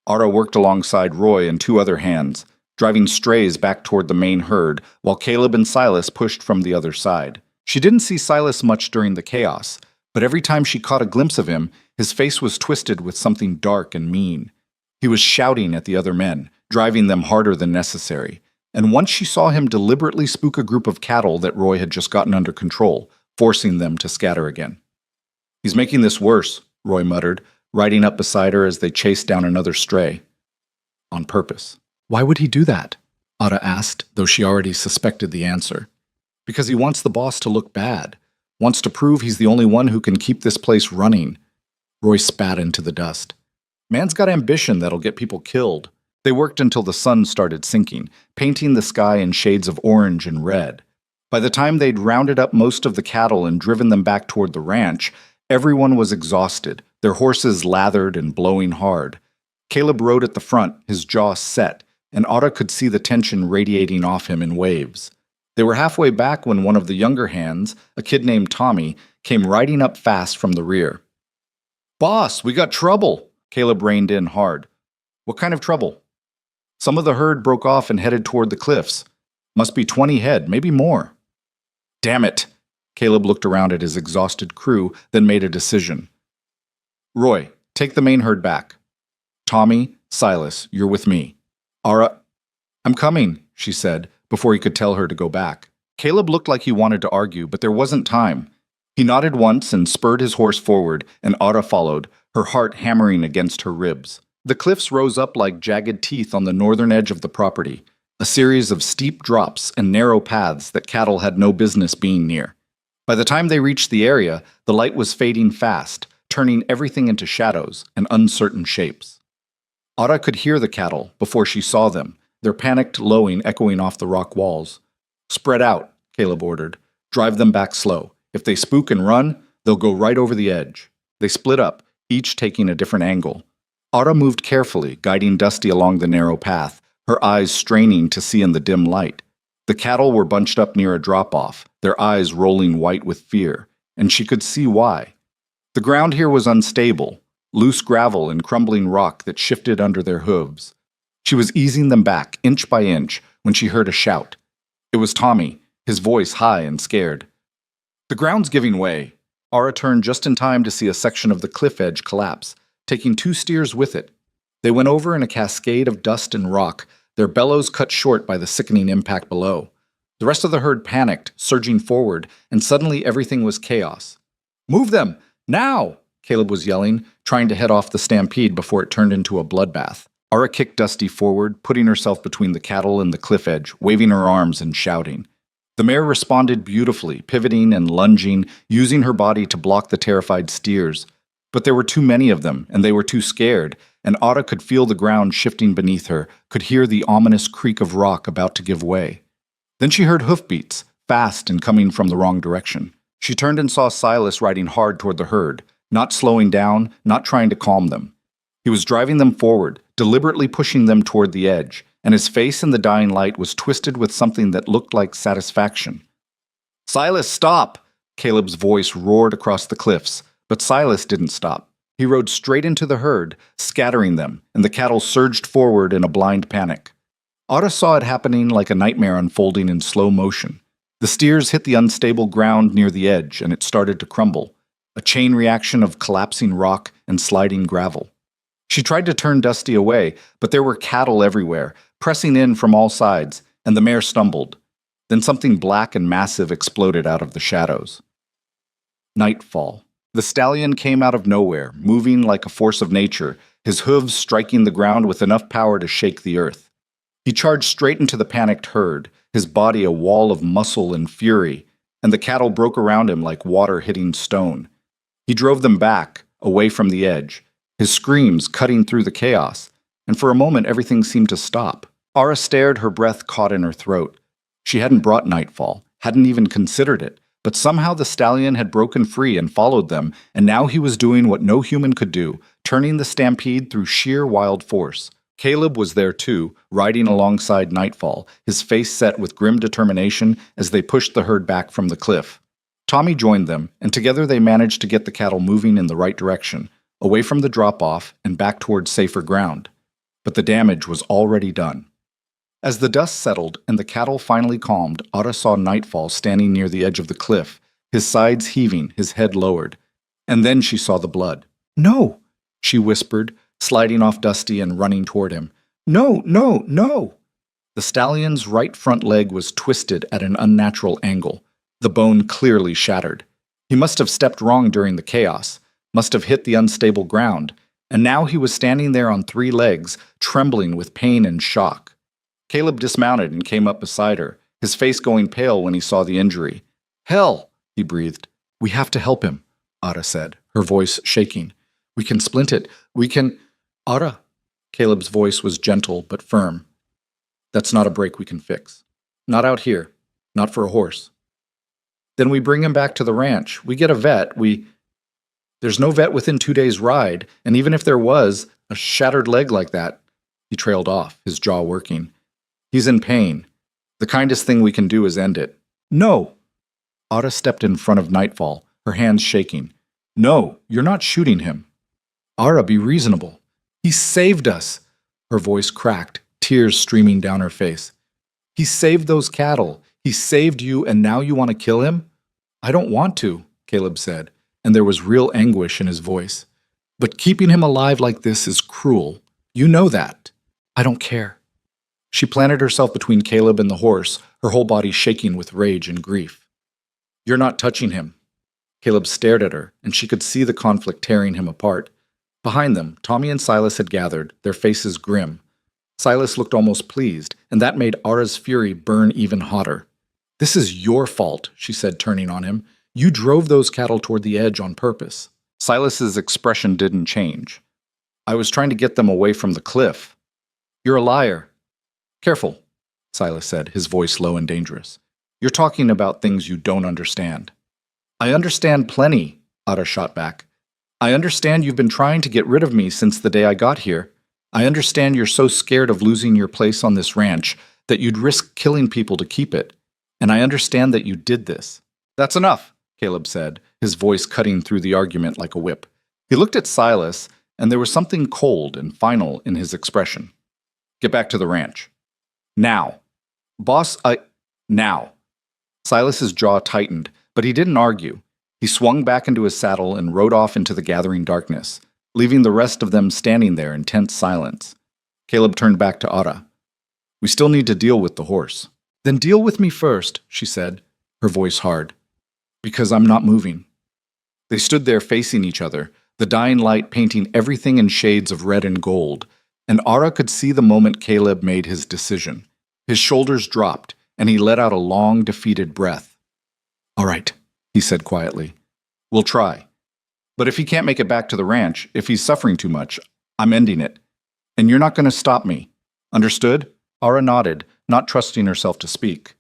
Ara worked alongside Roy and two other hands, driving strays back toward the main herd, while Caleb and Silas pushed from the other side. She didn't see Silas much during the chaos, but every time she caught a glimpse of him, his face was twisted with something dark and mean. He was shouting at the other men, driving them harder than necessary, and once she saw him deliberately spook a group of cattle that Roy had just gotten under control, forcing them to scatter again. "He's making this worse," Roy muttered, riding up beside her as they chased down another stray. "On purpose." "Why would he do that?" Ada asked, though she already suspected the answer. "Because he wants the boss to look bad, wants to prove he's the only one who can keep this place running." Roy spat into the dust. "Man's got ambition that'll get people killed." They worked until the sun started sinking, painting the sky in shades of orange and red. By the time they'd rounded up most of the cattle and driven them back toward the ranch, everyone was exhausted, their horses lathered and blowing hard. Caleb rode at the front, his jaw set, and Ada could see the tension radiating off him in waves. They were halfway back when one of the younger hands, a kid named Tommy, came riding up fast from the rear. "Boss, we got trouble!" Caleb reined in hard. "What kind of trouble?" "Some of the herd broke off and headed toward the cliffs. Must be 20 head, maybe more." "Damn it!" Caleb looked around at his exhausted crew, then made a decision. Roy, take the main herd back. Tommy, Silas, you're with me. Ara, I'm coming, she said, before he could tell her to go back. Caleb looked like he wanted to argue, but there wasn't time. He nodded once and spurred his horse forward, and Ara followed, her heart hammering against her ribs. The cliffs rose up like jagged teeth on the northern edge of the property, a series of steep drops and narrow paths that cattle had no business being near. By the time they reached the area, the light was fading fast, turning everything into shadows and uncertain shapes. Ara could hear the cattle before she saw them, their panicked lowing echoing off the rock walls. Spread out, Caleb ordered. Drive them back slow. If they spook and run, they'll go right over the edge. They split up, each taking a different angle. Ara moved carefully, guiding Dusty along the narrow path, her eyes straining to see in the dim light. The cattle were bunched up near a drop-off, their eyes rolling white with fear, and she could see why. The ground here was unstable, loose gravel and crumbling rock that shifted under their hooves. She was easing them back, inch by inch, when she heard a shout. It was Tommy, his voice high and scared. The ground's giving way. Ara turned just in time to see a section of the cliff edge collapse, taking 2 steers with it. They went over in a cascade of dust and rock, their bellows cut short by the sickening impact below. The rest of the herd panicked, surging forward, and suddenly everything was chaos. Move them! Now! Caleb was yelling, trying to head off the stampede before it turned into a bloodbath. Ara kicked Dusty forward, putting herself between the cattle and the cliff edge, waving her arms and shouting. The mare responded beautifully, pivoting and lunging, using her body to block the terrified steers. But there were too many of them, and they were too scared, and Ara could feel the ground shifting beneath her, could hear the ominous creak of rock about to give way. Then she heard hoofbeats, fast and coming from the wrong direction. She turned and saw Silas riding hard toward the herd, not slowing down, not trying to calm them. He was driving them forward, deliberately pushing them toward the edge, and his face in the dying light was twisted with something that looked like satisfaction. Silas, stop! Caleb's voice roared across the cliffs, but Silas didn't stop. He rode straight into the herd, scattering them, and the cattle surged forward in a blind panic. Ara saw it happening like a nightmare unfolding in slow motion. The steers hit the unstable ground near the edge, and it started to crumble, a chain reaction of collapsing rock and sliding gravel. She tried to turn Dusty away, but there were cattle everywhere, pressing in from all sides, and the mare stumbled. Then something black and massive exploded out of the shadows. Nightfall. The stallion came out of nowhere, moving like a force of nature, his hooves striking the ground with enough power to shake the earth. He charged straight into the panicked herd, his body a wall of muscle and fury, and the cattle broke around him like water hitting stone. He drove them back, away from the edge, his screams cutting through the chaos, and for a moment everything seemed to stop. Ara stared, her breath caught in her throat. She hadn't brought nightfall, hadn't even considered it, but somehow the stallion had broken free and followed them, and now he was doing what no human could do, turning the stampede through sheer wild force. Caleb was there too, riding alongside Nightfall, his face set with grim determination as they pushed the herd back from the cliff. Tommy joined them, and together they managed to get the cattle moving in the right direction, away from the drop-off and back towards safer ground. But the damage was already done. As the dust settled and the cattle finally calmed, Ara saw Nightfall standing near the edge of the cliff, his sides heaving, his head lowered. And then she saw the blood. "No!" she whispered, sliding off Dusty and running toward him. "No, no, no!" The stallion's right front leg was twisted at an unnatural angle, the bone clearly shattered. He must have stepped wrong during the chaos, must have hit the unstable ground, and now he was standing there on 3 legs, trembling with pain and shock. Caleb dismounted and came up beside her, his face going pale when he saw the injury. "Hell!" he breathed. "We have to help him," Ara said, her voice shaking. "We can splint it. We can—" "Ara!" Caleb's voice was gentle but firm. "That's not a break we can fix. Not out here. Not for a horse. Then we bring him back to the ranch. We get a vet. There's no vet within 2 days' ride, and even if there was, a shattered leg like that—" He trailed off, his jaw working. "He's in pain. The kindest thing we can do is end it." "No!" Ara stepped in front of Nightfall, her hands shaking. "No, you're not shooting him." "Ara, be reasonable. He saved us." Her voice cracked, tears streaming down her face. "He saved those cattle. He saved you, and now you want to kill him?" I don't want to, Caleb said, and there was real anguish in his voice. But keeping him alive like this is cruel. You know that. I don't care. She planted herself between Caleb and the horse, her whole body shaking with rage and grief. You're not touching him. Caleb stared at her, and she could see the conflict tearing him apart. Behind them, Tommy and Silas had gathered, their faces grim. Silas looked almost pleased, and that made Ara's fury burn even hotter. This is your fault, she said, turning on him. You drove those cattle toward the edge on purpose. Silas's expression didn't change. I was trying to get them away from the cliff. You're a liar. Careful, Silas said, his voice low and dangerous. You're talking about things you don't understand. I understand plenty, Ara shot back. I understand you've been trying to get rid of me since the day I got here. I understand you're so scared of losing your place on this ranch that you'd risk killing people to keep it. And I understand that you did this. That's enough, Caleb said, his voice cutting through the argument like a whip. He looked at Silas, and there was something cold and final in his expression. Get back to the ranch. Now. Boss, Now. Silas's jaw tightened, but he didn't argue. He swung back into his saddle and rode off into the gathering darkness, leaving the rest of them standing there in tense silence. Caleb turned back to Ara. We still need to deal with the horse. Then deal with me first, she said, her voice hard. Because I'm not moving. They stood there facing each other, the dying light painting everything in shades of red and gold, and Ara could see the moment Caleb made his decision. His shoulders dropped, and he let out a long, defeated breath. All right, he said quietly. We'll try. But if he can't make it back to the ranch, if he's suffering too much, I'm ending it. And you're not going to stop me. Understood? Ara nodded, not trusting herself to speak.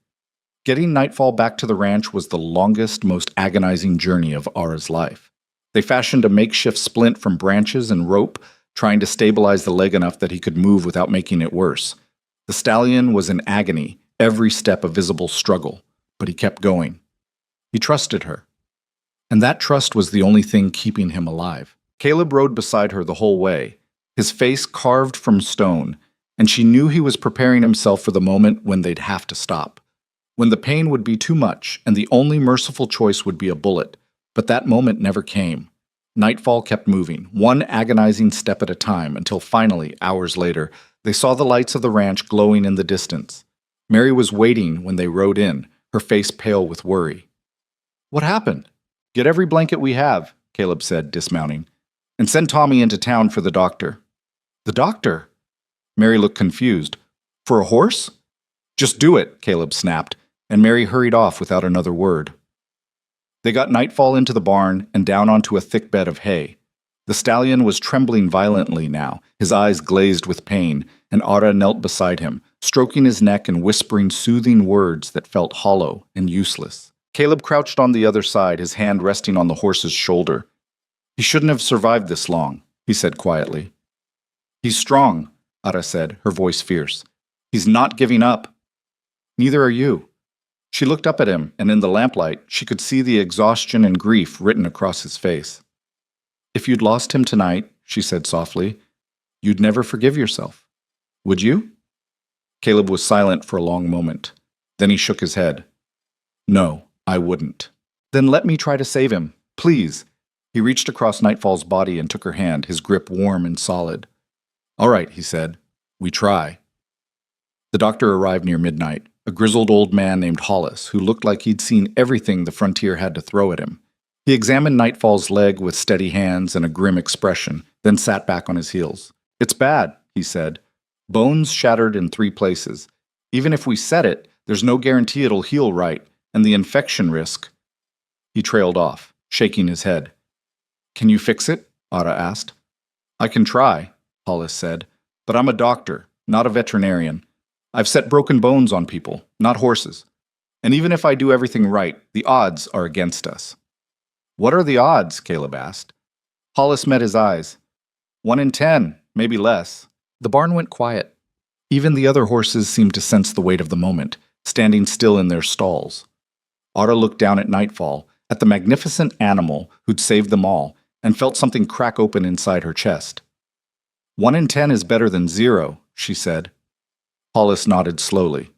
Getting Nightfall back to the ranch was the longest, most agonizing journey of Ara's life. They fashioned a makeshift splint from branches and rope, trying to stabilize the leg enough that he could move without making it worse. The stallion was in agony, every step a visible struggle, but he kept going. He trusted her. And that trust was the only thing keeping him alive. Caleb rode beside her the whole way, his face carved from stone, and she knew he was preparing himself for the moment when they'd have to stop. When the pain would be too much, and the only merciful choice would be a bullet. But that moment never came. Nightfall kept moving, one agonizing step at a time, until finally, hours later, they saw the lights of the ranch glowing in the distance. Mary was waiting when they rode in, her face pale with worry. What happened? Get every blanket we have, Caleb said, dismounting, and send Tommy into town for the doctor. The doctor? Mary looked confused. For a horse? Just do it, Caleb snapped, and Mary hurried off without another word. They got Nightfall into the barn and down onto a thick bed of hay. The stallion was trembling violently now, his eyes glazed with pain, and Ara knelt beside him, stroking his neck and whispering soothing words that felt hollow and useless. Caleb crouched on the other side, his hand resting on the horse's shoulder. He shouldn't have survived this long, he said quietly. He's strong, Ara said, her voice fierce. He's not giving up. Neither are you. She looked up at him, and in the lamplight, she could see the exhaustion and grief written across his face. If you'd lost him tonight, she said softly, you'd never forgive yourself. Would you? Caleb was silent for a long moment. Then he shook his head. No, I wouldn't. Then let me try to save him, please. He reached across Nightfall's body and took her hand, his grip warm and solid. All right, he said. We try. The doctor arrived near midnight, a grizzled old man named Hollis, who looked like he'd seen everything the frontier had to throw at him. He examined Nightfall's leg with steady hands and a grim expression, then sat back on his heels. It's bad, he said. Bones shattered in 3 places. Even if we set it, there's no guarantee it'll heal right, and the infection risk. He trailed off, shaking his head. Can you fix it? Ara asked. I can try, Hollis said, but I'm a doctor, not a veterinarian. I've set broken bones on people, not horses. And even if I do everything right, the odds are against us. What are the odds? Caleb asked. Hollis met his eyes. 1 in 10, maybe less. The barn went quiet. Even the other horses seemed to sense the weight of the moment, standing still in their stalls. Ara looked down at Nightfall, at the magnificent animal who'd saved them all, and felt something crack open inside her chest. 1 in 10 is better than 0, she said. Hollis nodded slowly.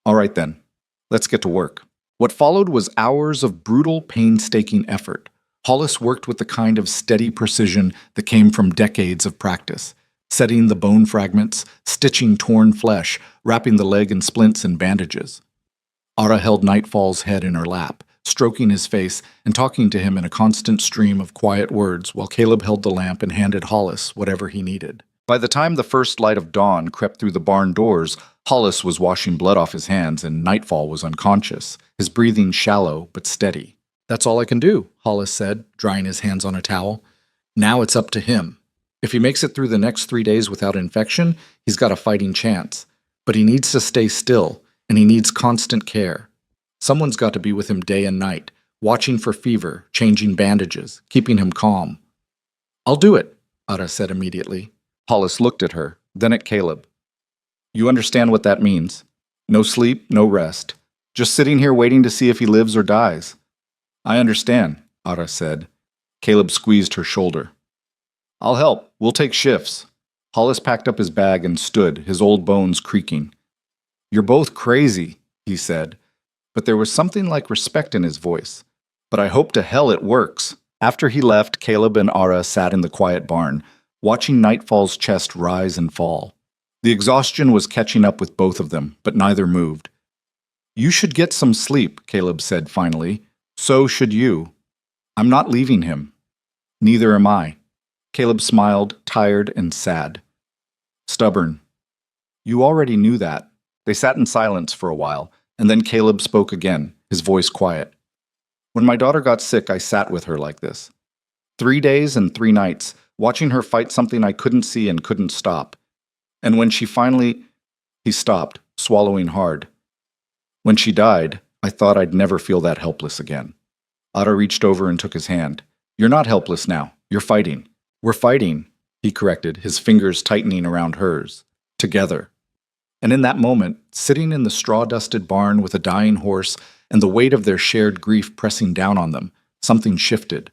All right then, let's get to work. What followed was hours of brutal, painstaking effort. Hollis worked with the kind of steady precision that came from decades of practice, setting the bone fragments, stitching torn flesh, wrapping the leg in splints and bandages. Ara held Nightfall's head in her lap, stroking his face and talking to him in a constant stream of quiet words while Caleb held the lamp and handed Hollis whatever he needed. By the time the first light of dawn crept through the barn doors, Hollis was washing blood off his hands and Nightfall was unconscious, his breathing shallow but steady. "That's all I can do," Hollis said, drying his hands on a towel. "Now it's up to him. If he makes it through the next 3 days without infection, he's got a fighting chance. But he needs to stay still, and he needs constant care. Someone's got to be with him day and night, watching for fever, changing bandages, keeping him calm." "I'll do it," Ara said immediately. Hollis looked at her, then at Caleb. "You understand what that means? No sleep, no rest. Just sitting here waiting to see if he lives or dies." "I understand," Ara said. Caleb squeezed her shoulder. "I'll help. We'll take shifts." Hollis packed up his bag and stood, his old bones creaking. "You're both crazy," he said, but there was something like respect in his voice. "But I hope to hell it works." After he left, Caleb and Ara sat in the quiet barn, watching Nightfall's chest rise and fall. The exhaustion was catching up with both of them, but neither moved. "You should get some sleep," Caleb said finally. "So should you." "I'm not leaving him." "Neither am I." Caleb smiled, tired and sad. "Stubborn." "You already knew that." They sat in silence for a while, and then Caleb spoke again, his voice quiet. "When my daughter got sick, I sat with her like this. 3 days and 3 nights, watching her fight something I couldn't see and couldn't stop. And when she finally—" He stopped, swallowing hard. "When she died, I thought I'd never feel that helpless again." Otto reached over and took his hand. "You're not helpless now. You're fighting." "We're fighting," he corrected, his fingers tightening around hers. "Together." And in that moment, sitting in the straw-dusted barn with a dying horse and the weight of their shared grief pressing down on them, something shifted.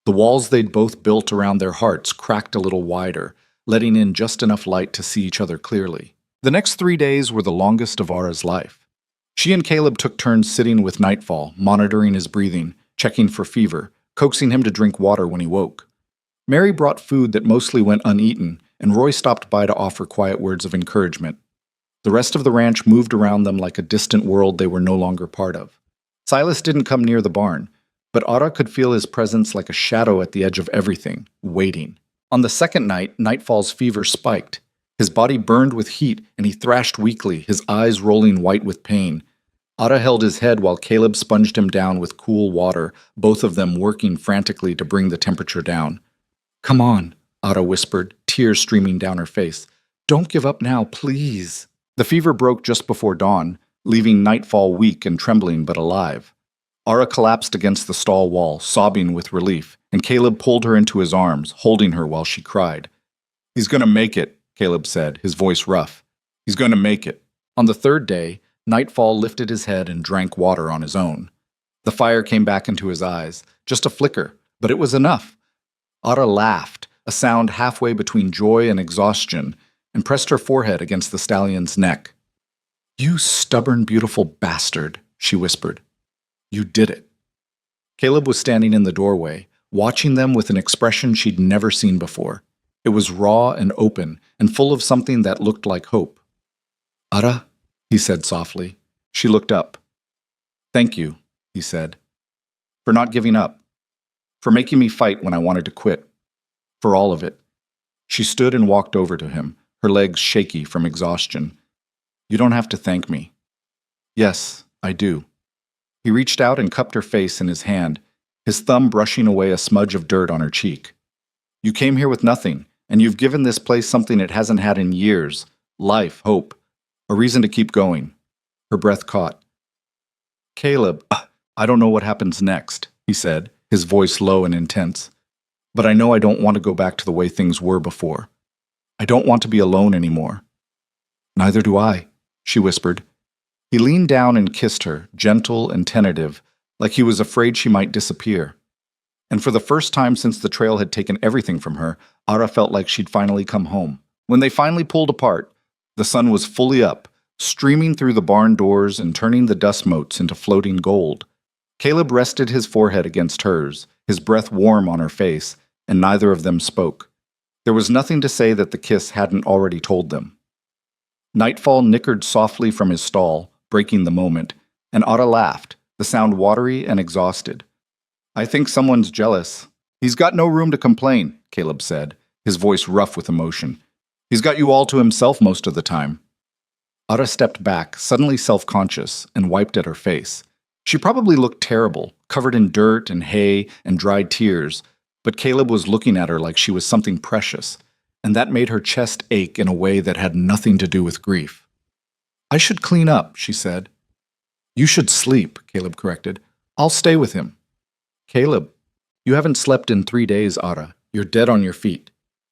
The walls they'd both built around their hearts cracked a little wider, letting in just enough light to see each other clearly. The next 3 days were the longest of Ara's life. She and Caleb took turns sitting with Nightfall, monitoring his breathing, checking for fever, coaxing him to drink water when he woke. Mary brought food that mostly went uneaten, and Roy stopped by to offer quiet words of encouragement. The rest of the ranch moved around them like a distant world they were no longer part of. Silas didn't come near the barn, but Ara could feel his presence like a shadow at the edge of everything, waiting. On the second night, Nightfall's fever spiked. His body burned with heat, and he thrashed weakly, his eyes rolling white with pain. Ara held his head while Caleb sponged him down with cool water, both of them working frantically to bring the temperature down. "Come on," Ara whispered, tears streaming down her face. "Don't give up now, please." The fever broke just before dawn, leaving Nightfall weak and trembling but alive. Ara collapsed against the stall wall, sobbing with relief, and Caleb pulled her into his arms, holding her while she cried. "He's gonna make it," Caleb said, his voice rough. "He's gonna make it." On the third day, Nightfall lifted his head and drank water on his own. The fire came back into his eyes, just a flicker, but it was enough. Ara laughed, a sound halfway between joy and exhaustion, and pressed her forehead against the stallion's neck. "You stubborn, beautiful bastard," she whispered. "You did it." Caleb was standing in the doorway, watching them with an expression she'd never seen before. It was raw and open, and full of something that looked like hope. "Ara," he said softly. She looked up. "Thank you," he said, "for not giving up, for making me fight when I wanted to quit, for all of it." She stood and walked over to him, her legs shaky from exhaustion. "You don't have to thank me." "Yes, I do." He reached out and cupped her face in his hand, his thumb brushing away a smudge of dirt on her cheek. "You came here with nothing, and you've given this place something it hasn't had in years. Life, hope, a reason to keep going." Her breath caught. "Caleb, I don't know what happens next," he said, his voice low and intense. "But I know I don't want to go back to the way things were before. I don't want to be alone anymore." "Neither do I," she whispered. He leaned down and kissed her, gentle and tentative, like he was afraid she might disappear. And for the first time since the trail had taken everything from her, Ara felt like she'd finally come home. When they finally pulled apart, the sun was fully up, streaming through the barn doors and turning the dust motes into floating gold. Caleb rested his forehead against hers, his breath warm on her face, and neither of them spoke. There was nothing to say that the kiss hadn't already told them. Nightfall nickered softly from his stall, breaking the moment, and Otta laughed, the sound watery and exhausted. "I think someone's jealous. He's got no room to complain," Caleb said, his voice rough with emotion. "He's got you all to himself most of the time." Otta stepped back, suddenly self-conscious, and wiped at her face. She probably looked terrible, covered in dirt and hay and dried tears, but Caleb was looking at her like she was something precious, and that made her chest ache in a way that had nothing to do with grief. "I should clean up," she said. "You should sleep," Caleb corrected. "I'll stay with him." "Caleb, you haven't slept in 3 days, Otta. You're dead on your feet."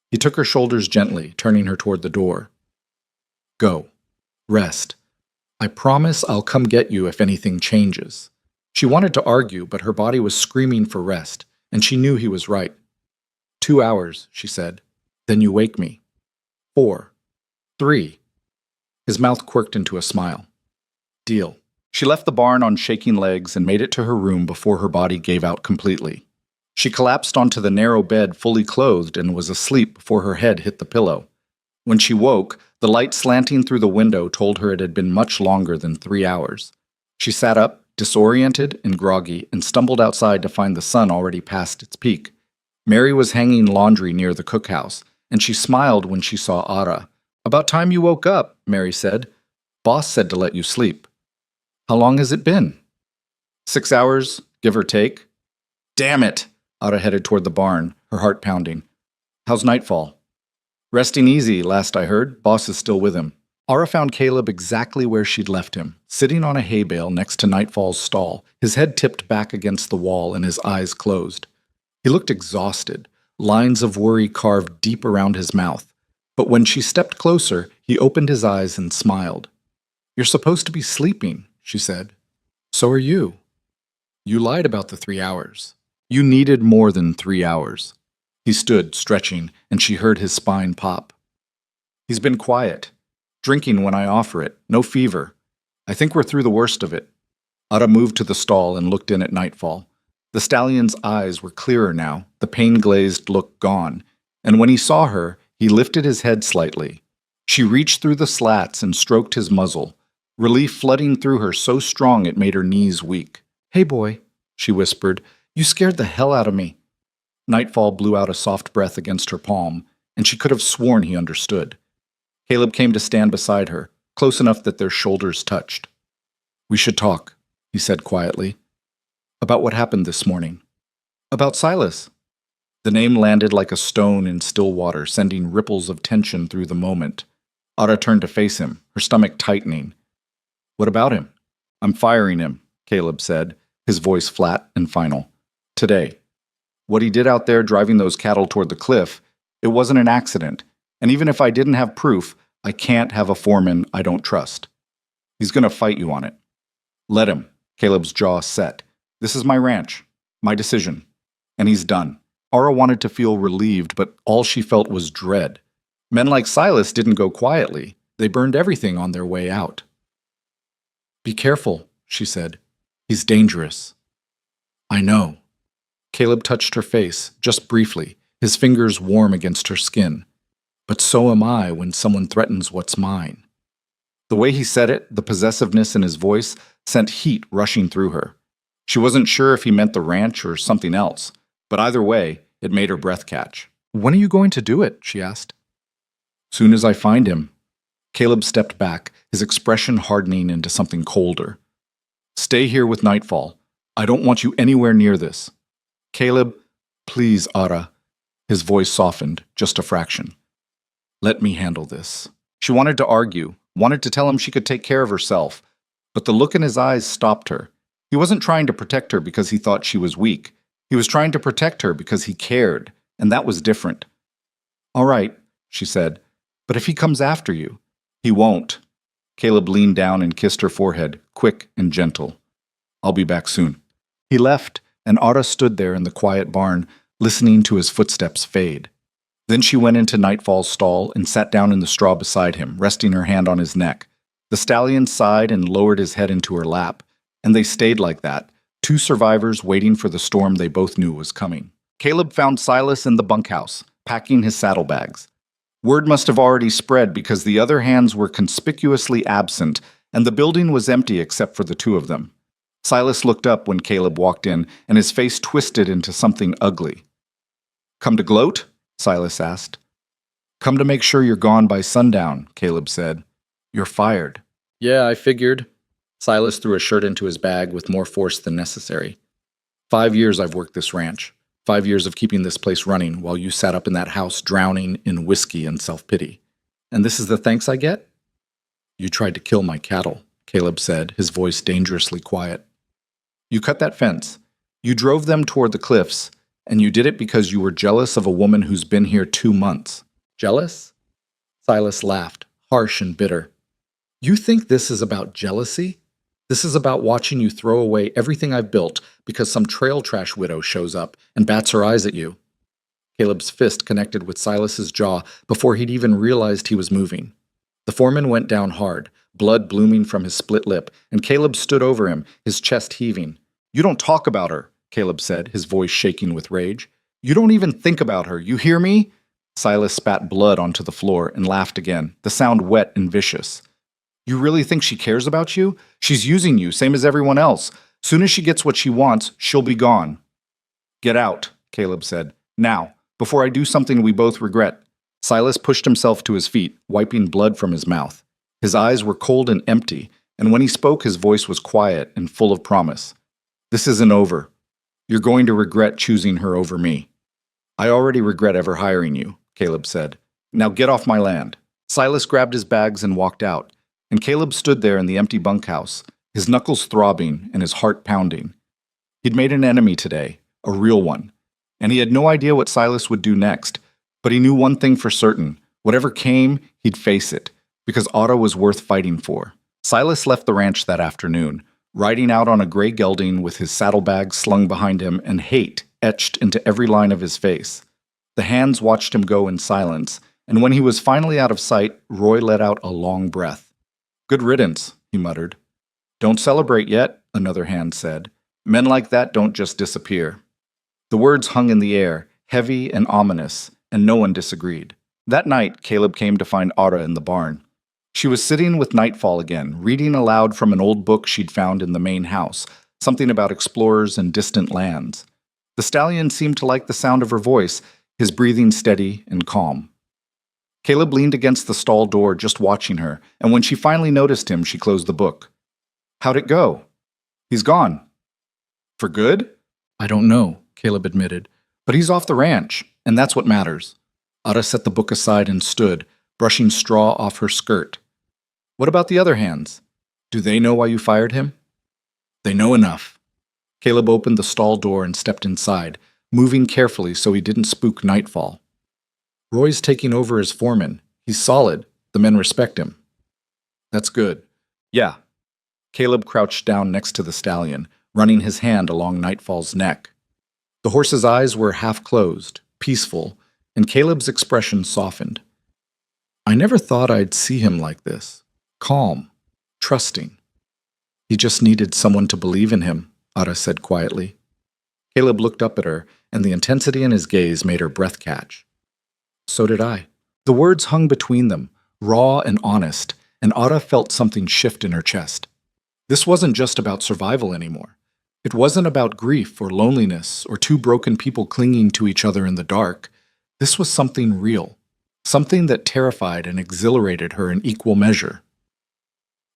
He took her shoulders gently, turning her toward the door. "Go. Rest. I promise I'll come get you if anything changes." She wanted to argue, but her body was screaming for rest, and she knew he was right. 2 hours, she said. Then you wake me. 4. 3. His mouth quirked into a smile. Deal. She left the barn on shaking legs and made it to her room before her body gave out completely. She collapsed onto the narrow bed fully clothed and was asleep before her head hit the pillow. When she woke, the light slanting through the window told her it had been much longer than 3 hours. She sat up, disoriented and groggy, and stumbled outside to find the sun already past its peak. Mary was hanging laundry near the cookhouse, and she smiled when she saw Otta. "About time you woke up," Mary said. "Boss said to let you sleep." "How long has it been?" 6 hours, give or take." "Damn it!" Otta headed toward the barn, her heart pounding. "How's Nightfall?" "Resting easy, last I heard. Boss is still with him." Otta found Caleb exactly where she'd left him, sitting on a hay bale next to Nightfall's stall, his head tipped back against the wall and his eyes closed. He looked exhausted, lines of worry carved deep around his mouth. But when she stepped closer, he opened his eyes and smiled. "You're supposed to be sleeping," she said. "So are you. You lied about the 3 hours. You needed more than 3 hours." He stood, stretching, and she heard his spine pop. "He's been quiet. Drinking when I offer it. No fever. I think we're through the worst of it." Otta moved to the stall and looked in at Nightfall. The stallion's eyes were clearer now, the pain-glazed look gone, and when he saw her, he lifted his head slightly. She reached through the slats and stroked his muzzle, relief flooding through her so strong it made her knees weak. "Hey, boy," she whispered, "you scared the hell out of me." Nightfall blew out a soft breath against her palm, and she could have sworn he understood. Caleb came to stand beside her, close enough that their shoulders touched. "We should talk," he said quietly. "About what happened this morning." "About Silas." The name landed like a stone in still water, sending ripples of tension through the moment. Otta turned to face him, her stomach tightening. "What about him?" "I'm firing him," Caleb said, his voice flat and final. "Today. What he did out there driving those cattle toward the cliff, it wasn't an accident, and even if I didn't have proof, I can't have a foreman I don't trust. He's going to fight you on it." "Let him." Caleb's jaw set. "This is my ranch, my decision." And he's done. Aura wanted to feel relieved, but all she felt was dread. Men like Silas didn't go quietly. They burned everything on their way out. "Be careful," she said. "He's dangerous." "I know." Caleb touched her face, just briefly, his fingers warm against her skin. "But so am I when someone threatens what's mine." The way he said it, the possessiveness in his voice, sent heat rushing through her. She wasn't sure if he meant the ranch or something else, but either way, it made her breath catch. "When are you going to do it?" she asked. "Soon as I find him." Caleb stepped back, his expression hardening into something colder. "Stay here with Nightfall. I don't want you anywhere near this." "Caleb, please, Otta." His voice softened, just a fraction. "Let me handle this." She wanted to argue, wanted to tell him she could take care of herself, but the look in his eyes stopped her. He wasn't trying to protect her because he thought she was weak. He was trying to protect her because he cared, and that was different. "All right," she said, "but if he comes after you." "He won't." Caleb leaned down and kissed her forehead, quick and gentle. "I'll be back soon." He left, and Otta stood there in the quiet barn, listening to his footsteps fade. Then she went into Nightfall's stall and sat down in the straw beside him, resting her hand on his neck. The stallion sighed and lowered his head into her lap, and they stayed like that, two survivors waiting for the storm they both knew was coming. Caleb found Silas in the bunkhouse, packing his saddlebags. Word must have already spread because the other hands were conspicuously absent, and the building was empty except for the two of them. Silas looked up when Caleb walked in, and his face twisted into something ugly. "Come to gloat?" Silas asked. "Come to make sure you're gone by sundown," Caleb said. "You're fired." "Yeah, I figured." Silas threw a shirt into his bag with more force than necessary. 5 years I've worked this ranch. 5 years of keeping this place running while you sat up in that house drowning in whiskey and self-pity. And this is the thanks I get? "You tried to kill my cattle," Caleb said, his voice dangerously quiet. "You cut that fence. You drove them toward the cliffs, and you did it because you were jealous of a woman who's been here 2 months. Jealous?" Silas laughed, harsh and bitter. "You think this is about jealousy? This is about watching you throw away everything I've built because some trail trash widow shows up and bats her eyes at you." Caleb's fist connected with Silas's jaw before he'd even realized he was moving. The foreman went down hard, blood blooming from his split lip, and Caleb stood over him, his chest heaving. "You don't talk about her," Caleb said, his voice shaking with rage. "You don't even think about her, you hear me?" Silas spat blood onto the floor and laughed again, the sound wet and vicious. "You really think she cares about you? She's using you, same as everyone else. Soon as she gets what she wants, she'll be gone." "Get out," Caleb said. "Now, before I do something we both regret." Silas pushed himself to his feet, wiping blood from his mouth. His eyes were cold and empty, and when he spoke his voice was quiet and full of promise. "This isn't over. You're going to regret choosing her over me." "I already regret ever hiring you," Caleb said. "Now get off my land." Silas grabbed his bags and walked out, and Caleb stood there in the empty bunkhouse, his knuckles throbbing and his heart pounding. He'd made an enemy today, a real one, and he had no idea what Silas would do next, but he knew one thing for certain. Whatever came, he'd face it, because Otto was worth fighting for. Silas left the ranch that afternoon, riding out on a gray gelding with his saddlebags slung behind him and hate etched into every line of his face. The hands watched him go in silence, and when he was finally out of sight, Roy let out a long breath. "Good riddance," he muttered. "Don't celebrate yet," another hand said. "Men like that don't just disappear." The words hung in the air, heavy and ominous, and no one disagreed. That night, Caleb came to find Otto in the barn. She was sitting with nightfall again, reading aloud from an old book she'd found in the main house, something about explorers and distant lands. The stallion seemed to like the sound of her voice, his breathing steady and calm. Caleb leaned against the stall door just watching her, and when she finally noticed him, she closed the book. "How'd it go?" "He's gone." "For good?" "I don't know," Caleb admitted, "but he's off the ranch, and that's what matters." Ada set the book aside and stood, brushing straw off her skirt. "What about the other hands? Do they know why you fired him?" "They know enough." Caleb opened the stall door and stepped inside, moving carefully so he didn't spook Nightfall. "Roy's taking over as foreman. He's solid. The men respect him." "That's good." "Yeah." Caleb crouched down next to the stallion, running his hand along Nightfall's neck. The horse's eyes were half closed, peaceful, and Caleb's expression softened. "I never thought I'd see him like this. Calm, trusting. He just needed someone to believe in him," Ada said quietly. Caleb looked up at her, and the intensity in his gaze made her breath catch. "So did I." The words hung between them, raw and honest, and Ada felt something shift in her chest. This wasn't just about survival anymore. It wasn't about grief or loneliness or two broken people clinging to each other in the dark. This was something real, something that terrified and exhilarated her in equal measure.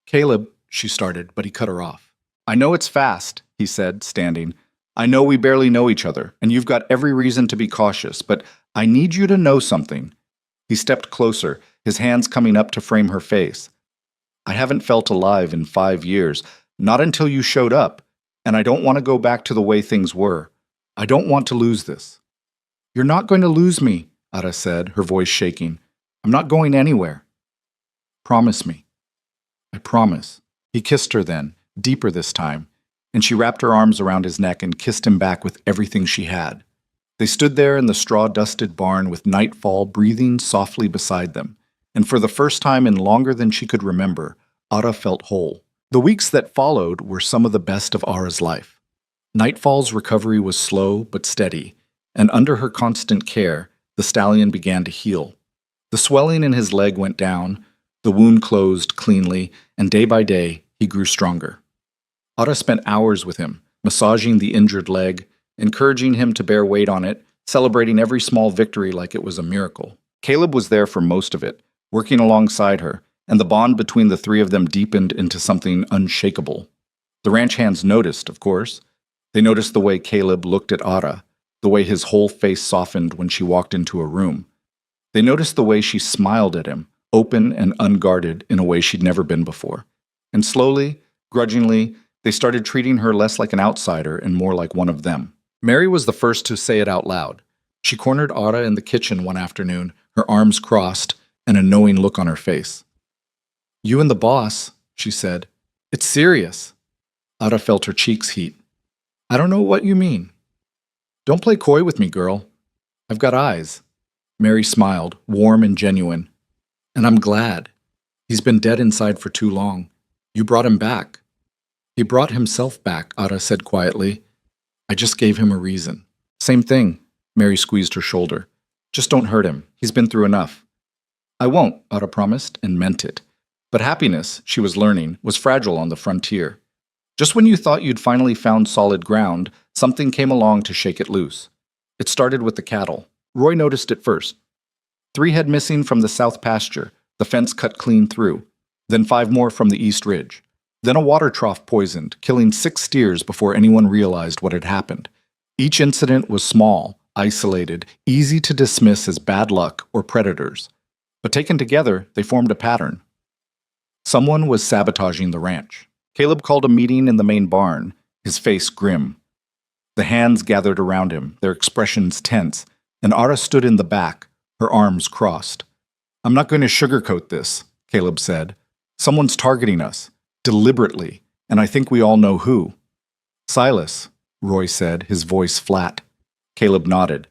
"Caleb," she started, but he cut her off. "I know it's fast," he said, standing. "I know we barely know each other, and you've got every reason to be cautious, but I need you to know something." He stepped closer, his hands coming up to frame her face. "I haven't felt alive in 5 years, not until you showed up, and I don't want to go back to the way things were. I don't want to lose this." "You're not going to lose me," Ada said, her voice shaking. "I'm not going anywhere." "Promise me." "I promise." He kissed her then, deeper this time, and she wrapped her arms around his neck and kissed him back with everything she had. They stood there in the straw-dusted barn with Nightfall breathing softly beside them, and for the first time in longer than she could remember, Ara felt whole. The weeks that followed were some of the best of Ara's life. Nightfall's recovery was slow but steady, and under her constant care, the stallion began to heal. The swelling in his leg went down, the wound closed cleanly, and day by day, he grew stronger. Ara spent hours with him, massaging the injured leg, encouraging him to bear weight on it, celebrating every small victory like it was a miracle. Caleb was there for most of it, working alongside her, and the bond between the three of them deepened into something unshakable. The ranch hands noticed, of course. They noticed the way Caleb looked at Ara, the way his whole face softened when she walked into a room. They noticed the way she smiled at him, open and unguarded in a way she'd never been before. And slowly, grudgingly, they started treating her less like an outsider and more like one of them. Mary was the first to say it out loud. She cornered Ara in the kitchen one afternoon, her arms crossed, and a knowing look on her face. "You and the boss," she said. "It's serious." Ara felt her cheeks heat. "I don't know what you mean." "Don't play coy with me, girl. I've got eyes." Mary smiled, warm and genuine. "And I'm glad. He's been dead inside for too long. You brought him back." "He brought himself back," Ara said quietly. "I just gave him a reason." "Same thing." Mary squeezed her shoulder. "Just don't hurt him. He's been through enough." "I won't," Ara promised, and meant it. But happiness, she was learning, was fragile on the frontier. Just when you thought you'd finally found solid ground, something came along to shake it loose. It started with the cattle. Roy noticed it first. 3 head missing from the south pasture, the fence cut clean through. Then 5 more from the east ridge. Then a water trough poisoned, killing 6 steers before anyone realized what had happened. Each incident was small, isolated, easy to dismiss as bad luck or predators. But taken together, they formed a pattern. Someone was sabotaging the ranch. Caleb called a meeting in the main barn, his face grim. The hands gathered around him, their expressions tense, and Ara stood in the back, her arms crossed. "I'm not going to sugarcoat this," Caleb said. "Someone's targeting us, deliberately, and I think we all know who." "Silas," Roy said, his voice flat. Caleb nodded.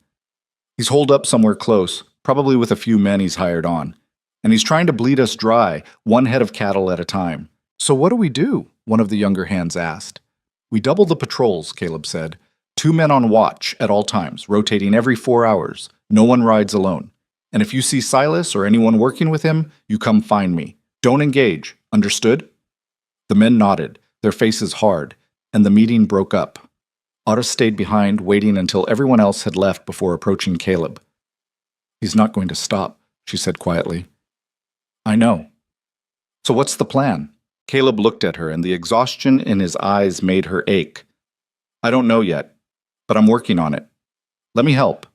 "He's holed up somewhere close, probably with a few men he's hired on. And he's trying to bleed us dry, 1 head of cattle at a time." "So what do we do?" one of the younger hands asked. "We double the patrols," Caleb said. 2 men on watch at all times, rotating every 4 hours. No one rides alone. And if you see Silas or anyone working with him, you come find me. Don't engage. Understood?" The men nodded, their faces hard, and the meeting broke up. Ara stayed behind, waiting until everyone else had left before approaching Caleb. "He's not going to stop," she said quietly. "I know." "So what's the plan?" Caleb looked at her, and the exhaustion in his eyes made her ache. "I don't know yet, but I'm working on it. Let me help."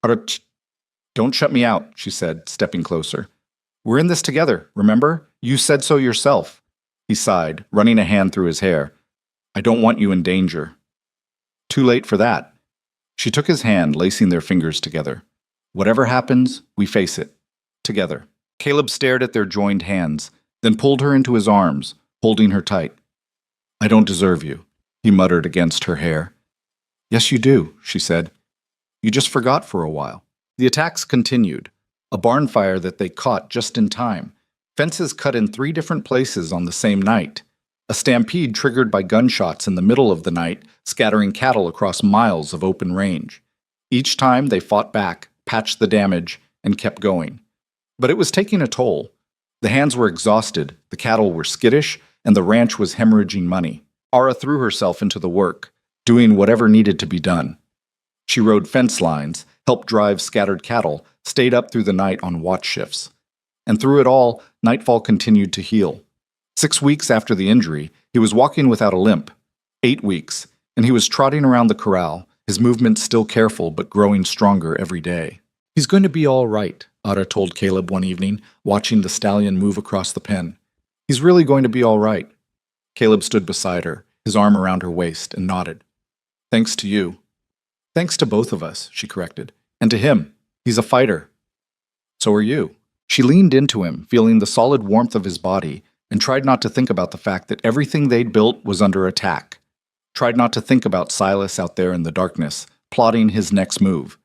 "Don't shut me out," she said, stepping closer. "We're in this together, remember? You said so yourself." He sighed, running a hand through his hair. "I don't want you in danger." "Too late for that." She took his hand, lacing their fingers together. "Whatever happens, we face it. Together." Caleb stared at their joined hands, then pulled her into his arms, holding her tight. "I don't deserve you," he muttered against her hair. "Yes, you do," she said. "You just forgot for a while." The attacks continued. A barn fire that they caught just in time. Fences cut in 3 different places on the same night. A stampede triggered by gunshots in the middle of the night, scattering cattle across miles of open range. Each time they fought back, patched the damage, and kept going. But it was taking a toll. The hands were exhausted, the cattle were skittish, and the ranch was hemorrhaging money. Ara threw herself into the work, doing whatever needed to be done. She rode fence lines, helped drive scattered cattle, stayed up through the night on watch shifts. And through it all, Nightfall continued to heal. 6 weeks after the injury, he was walking without a limp. 8 weeks, and he was trotting around the corral, his movements still careful but growing stronger every day. "He's going to be all right," Ara told Caleb one evening, watching the stallion move across the pen. "He's really going to be all right." Caleb stood beside her, his arm around her waist, and nodded. "Thanks to you." "Thanks to both of us," she corrected. "And to him. He's a fighter." "So are you." She leaned into him, feeling the solid warmth of his body, and tried not to think about the fact that everything they'd built was under attack. Tried not to think about Silas out there in the darkness, plotting his next move.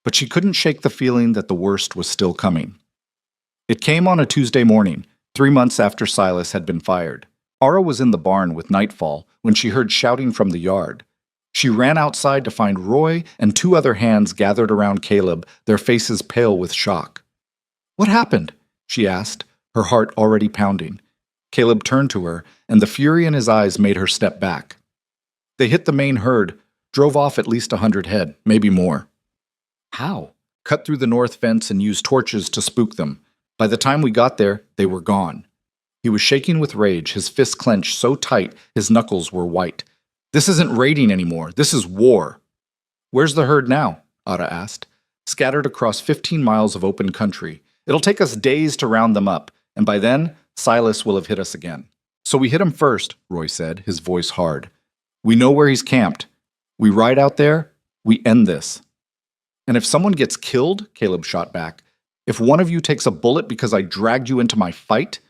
But she couldn't shake the feeling that the worst was still coming. It came on a Tuesday morning, 3 months after Silas had been fired. Ara was in the barn with nightfall when she heard shouting from the yard. She ran outside to find Roy and 2 other hands gathered around Caleb, their faces pale with shock. "What happened?" she asked, her heart already pounding. Caleb turned to her, and the fury in his eyes made her step back. "They hit the main herd, drove off at least 100 head, maybe more." "How?" "Cut through the north fence and used torches to spook them. By the time we got there, they were gone." He was shaking with rage, his fists clenched so tight his knuckles were white. "This isn't raiding anymore. This is war." "Where's the herd now?" Ada asked. "Scattered across 15 miles of open country. It'll take us days to round them up, and by then, Silas will have hit us again." "So we hit him first," Roy said, his voice hard. "We know where he's camped. We ride out there, we end this." "And if someone gets killed," Caleb shot back, "if one of you takes a bullet because I dragged you into my fight?"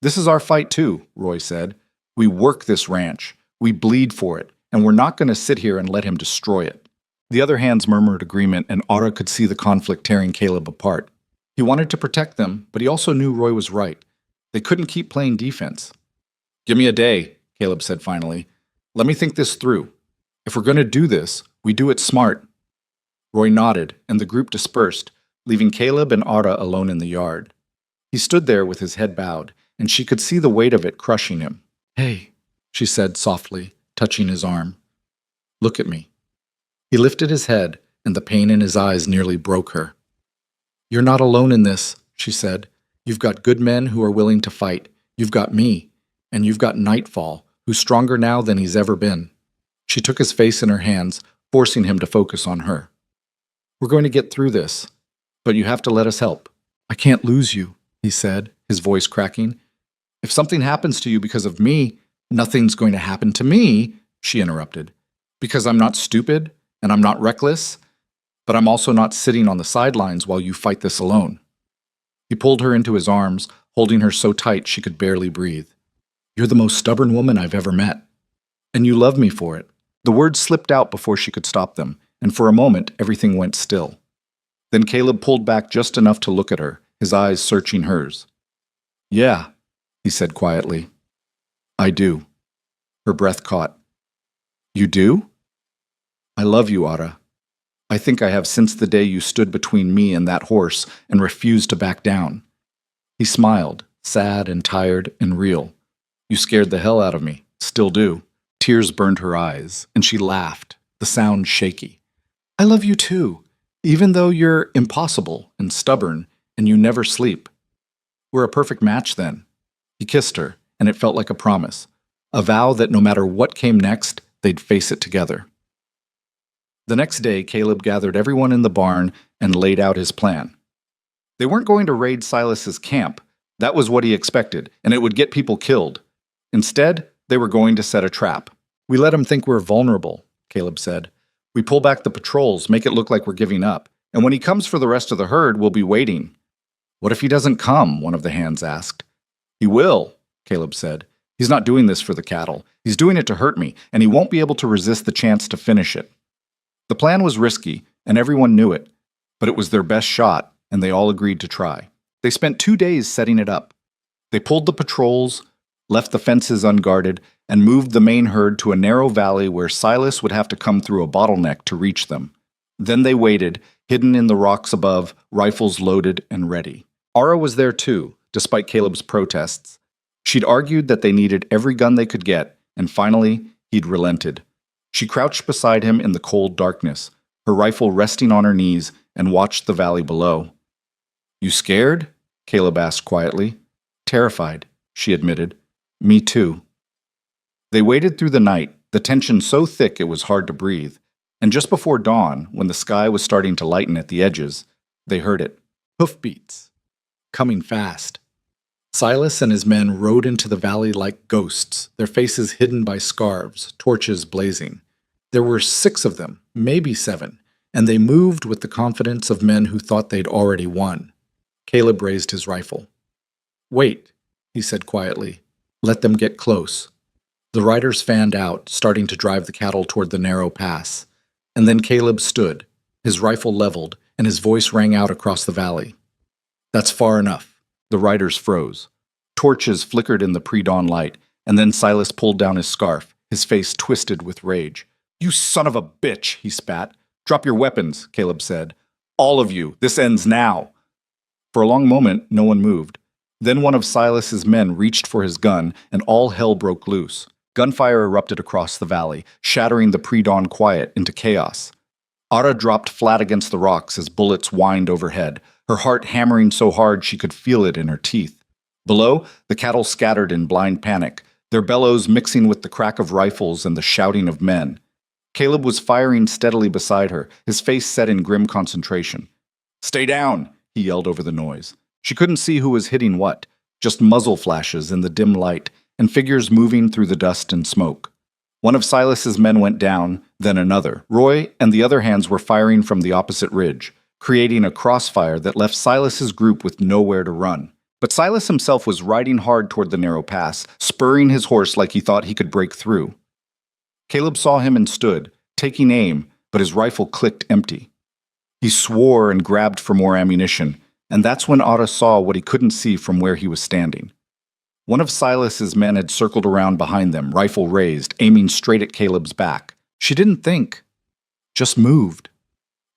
"This is our fight too," Roy said. "We work this ranch. We bleed for it, and we're not going to sit here and let him destroy it." The other hands murmured agreement, and Ara could see the conflict tearing Caleb apart. He wanted to protect them, but he also knew Roy was right. They couldn't keep playing defense. "Give me a day," Caleb said finally. "Let me think this through. If we're going to do this, we do it smart." Roy nodded, and the group dispersed, leaving Caleb and Ara alone in the yard. He stood there with his head bowed, and she could see the weight of it crushing him. "Hey," she said softly, touching his arm. "Look at me." He lifted his head, and the pain in his eyes nearly broke her. "You're not alone in this," she said. "You've got good men who are willing to fight. You've got me, and you've got Nightfall, who's stronger now than he's ever been." She took his face in her hands, forcing him to focus on her. "We're going to get through this, but you have to let us help." "I can't lose you," he said, his voice cracking. "If something happens to you because of me—" "Nothing's going to happen to me," she interrupted. "Because I'm not stupid, and I'm not reckless, but I'm also not sitting on the sidelines while you fight this alone." He pulled her into his arms, holding her so tight she could barely breathe. "You're the most stubborn woman I've ever met. And you love me for it." The words slipped out before she could stop them, and for a moment everything went still. Then Caleb pulled back just enough to look at her, his eyes searching hers. "Yeah," he said quietly. "I do." Her breath caught. "You do?" "I love you, Ada. I think I have since the day you stood between me and that horse and refused to back down." He smiled, sad and tired and real. "You scared the hell out of me. Still do." Tears burned her eyes, and she laughed, the sound shaky. "I love you too, even though you're impossible and stubborn and you never sleep. We're a perfect match then." He kissed her, and it felt like a promise, a vow that no matter what came next, they'd face it together. The next day, Caleb gathered everyone in the barn and laid out his plan. They weren't going to raid Silas's camp. That was what he expected, and it would get people killed. Instead, they were going to set a trap. "We let him think we're vulnerable," Caleb said. "We pull back the patrols, make it look like we're giving up, and when he comes for the rest of the herd, we'll be waiting." "What if he doesn't come?" one of the hands asked. "He will," Caleb said. "He's not doing this for the cattle. He's doing it to hurt me, and he won't be able to resist the chance to finish it." The plan was risky, and everyone knew it, but it was their best shot, and they all agreed to try. They spent 2 days setting it up. They pulled the patrols, left the fences unguarded, and moved the main herd to a narrow valley where Silas would have to come through a bottleneck to reach them. Then they waited, hidden in the rocks above, rifles loaded and ready. Ara was there too, despite Caleb's protests. She'd argued that they needed every gun they could get, and finally, he'd relented. She crouched beside him in the cold darkness, her rifle resting on her knees, and watched the valley below. "You scared?" Caleb asked quietly. "Terrified," she admitted. "Me too." They waited through the night, the tension so thick it was hard to breathe, and just before dawn, when the sky was starting to lighten at the edges, they heard it. Hoofbeats. Coming fast. Silas and his men rode into the valley like ghosts, their faces hidden by scarves, torches blazing. There were 6 of them, maybe 7, and they moved with the confidence of men who thought they'd already won. Caleb raised his rifle. "Wait," he said quietly. "Let them get close." The riders fanned out, starting to drive the cattle toward the narrow pass. And then Caleb stood, his rifle leveled, and his voice rang out across the valley. "That's far enough." The riders froze. torches flickered in the pre-dawn light, and then Silas pulled down his scarf, his face twisted with rage. "You son of a bitch," he spat. "Drop your weapons," Caleb said. "All of you. This ends now." For a long moment, no one moved. Then one of Silas's men reached for his gun, and all hell broke loose. Gunfire erupted across the valley, shattering the pre-dawn quiet into chaos. Ara dropped flat against the rocks as bullets whined overhead, her heart hammering so hard she could feel it in her teeth. Below, the cattle scattered in blind panic, their bellows mixing with the crack of rifles and the shouting of men. Caleb was firing steadily beside her, his face set in grim concentration. "Stay down!" he yelled over the noise. She couldn't see who was hitting what, just muzzle flashes in the dim light, and figures moving through the dust and smoke. One of Silas's men went down, then another. Roy and the other hands were firing from the opposite ridge, creating a crossfire that left Silas's group with nowhere to run. But Silas himself was riding hard toward the narrow pass, spurring his horse like he thought he could break through. Caleb saw him and stood, taking aim, but his rifle clicked empty. He swore and grabbed for more ammunition, and that's when Otto saw what he couldn't see from where he was standing. One of Silas's men had circled around behind them, rifle raised, aiming straight at Caleb's back. She didn't think, just moved.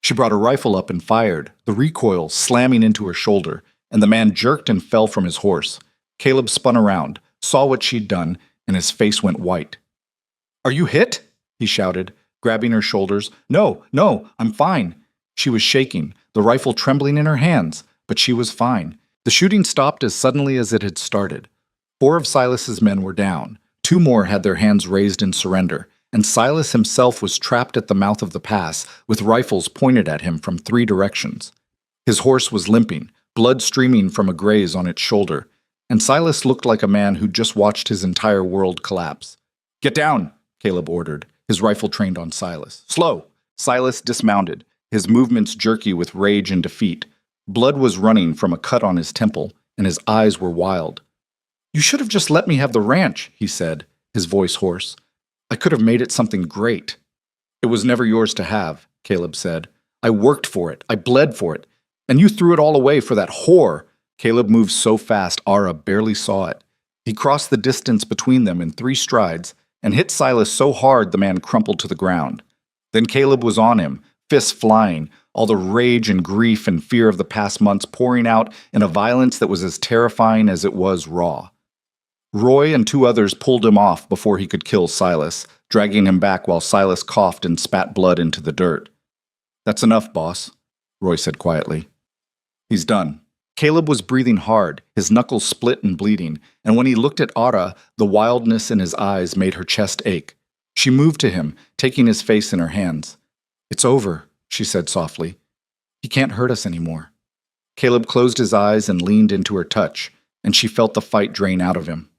She brought her rifle up and fired, the recoil slamming into her shoulder, and the man jerked and fell from his horse. Caleb spun around, saw what she'd done, and his face went white. "Are you hit?" he shouted, grabbing her shoulders. No, I'm fine." She was shaking, the rifle trembling in her hands, but she was fine. The shooting stopped as suddenly as it had started. 4 of Silas's men were down. 2 more had their hands raised in surrender, and Silas himself was trapped at the mouth of the pass with rifles pointed at him from 3 directions. His horse was limping, blood streaming from a graze on its shoulder, and Silas looked like a man who'd just watched his entire world collapse. "Get down," Caleb ordered, his rifle trained on Silas. "Slow." Silas dismounted, his movements jerky with rage and defeat. Blood was running from a cut on his temple, and his eyes were wild. "You should have just let me have the ranch," he said, his voice hoarse. "I could have made it something great." "It was never yours to have," Caleb said. "I worked for it. I bled for it. And you threw it all away for that whore." Caleb moved so fast Ara barely saw it. He crossed the distance between them in 3 strides and hit Silas so hard the man crumpled to the ground. Then Caleb was on him, fists flying, all the rage and grief and fear of the past months pouring out in a violence that was as terrifying as it was raw. Roy and 2 others pulled him off before he could kill Silas, dragging him back while Silas coughed and spat blood into the dirt. "That's enough, boss," Roy said quietly. "He's done." Caleb was breathing hard, his knuckles split and bleeding, and when he looked at Ara, the wildness in his eyes made her chest ache. She moved to him, taking his face in her hands. "It's over," she said softly. "He can't hurt us anymore." Caleb closed his eyes and leaned into her touch, and she felt the fight drain out of him.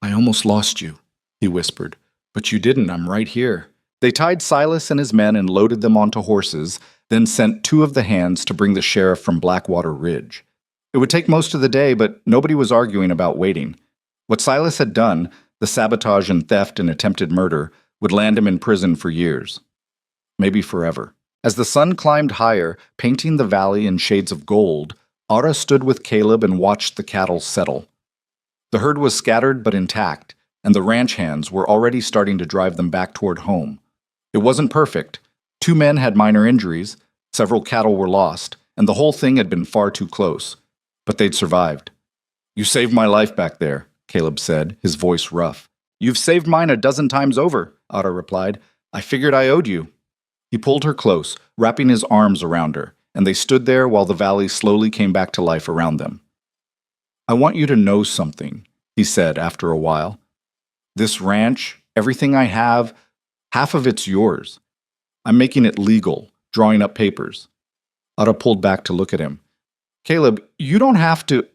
"I almost lost you," he whispered. "But you didn't, I'm right here." They tied Silas and his men and loaded them onto horses, then sent 2 of the hands to bring the sheriff from Blackwater Ridge. It would take most of the day, but nobody was arguing about waiting. What Silas had done, the sabotage and theft and attempted murder, would land him in prison for years. Maybe forever. As the sun climbed higher, painting the valley in shades of gold, Ara stood with Caleb and watched the cattle settle. The herd was scattered but intact, and the ranch hands were already starting to drive them back toward home. It wasn't perfect. 2 men had minor injuries, several cattle were lost, and the whole thing had been far too close. But they'd survived. "You saved my life back there," Caleb said, his voice rough. "You've saved mine a dozen times over," Otto replied. "I figured I owed you." He pulled her close, wrapping his arms around her, and they stood there while the valley slowly came back to life around them. "I want you to know something," he said after a while. "This ranch, everything I have, half of it's yours. I'm making it legal, drawing up papers." Otto pulled back to look at him. "Caleb, you don't have to—"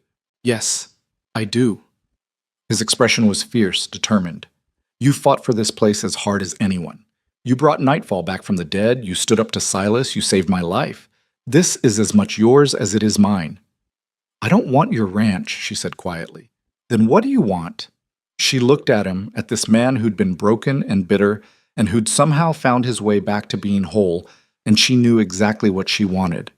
"Yes, I do." His expression was fierce, determined. "You fought for this place as hard as anyone. You brought Nightfall back from the dead, you stood up to Silas, you saved my life. This is as much yours as it is mine." "I don't want your ranch," she said quietly. "Then what do you want?" She looked at him, at this man who'd been broken and bitter, and who'd somehow found his way back to being whole, and she knew exactly what she wanted.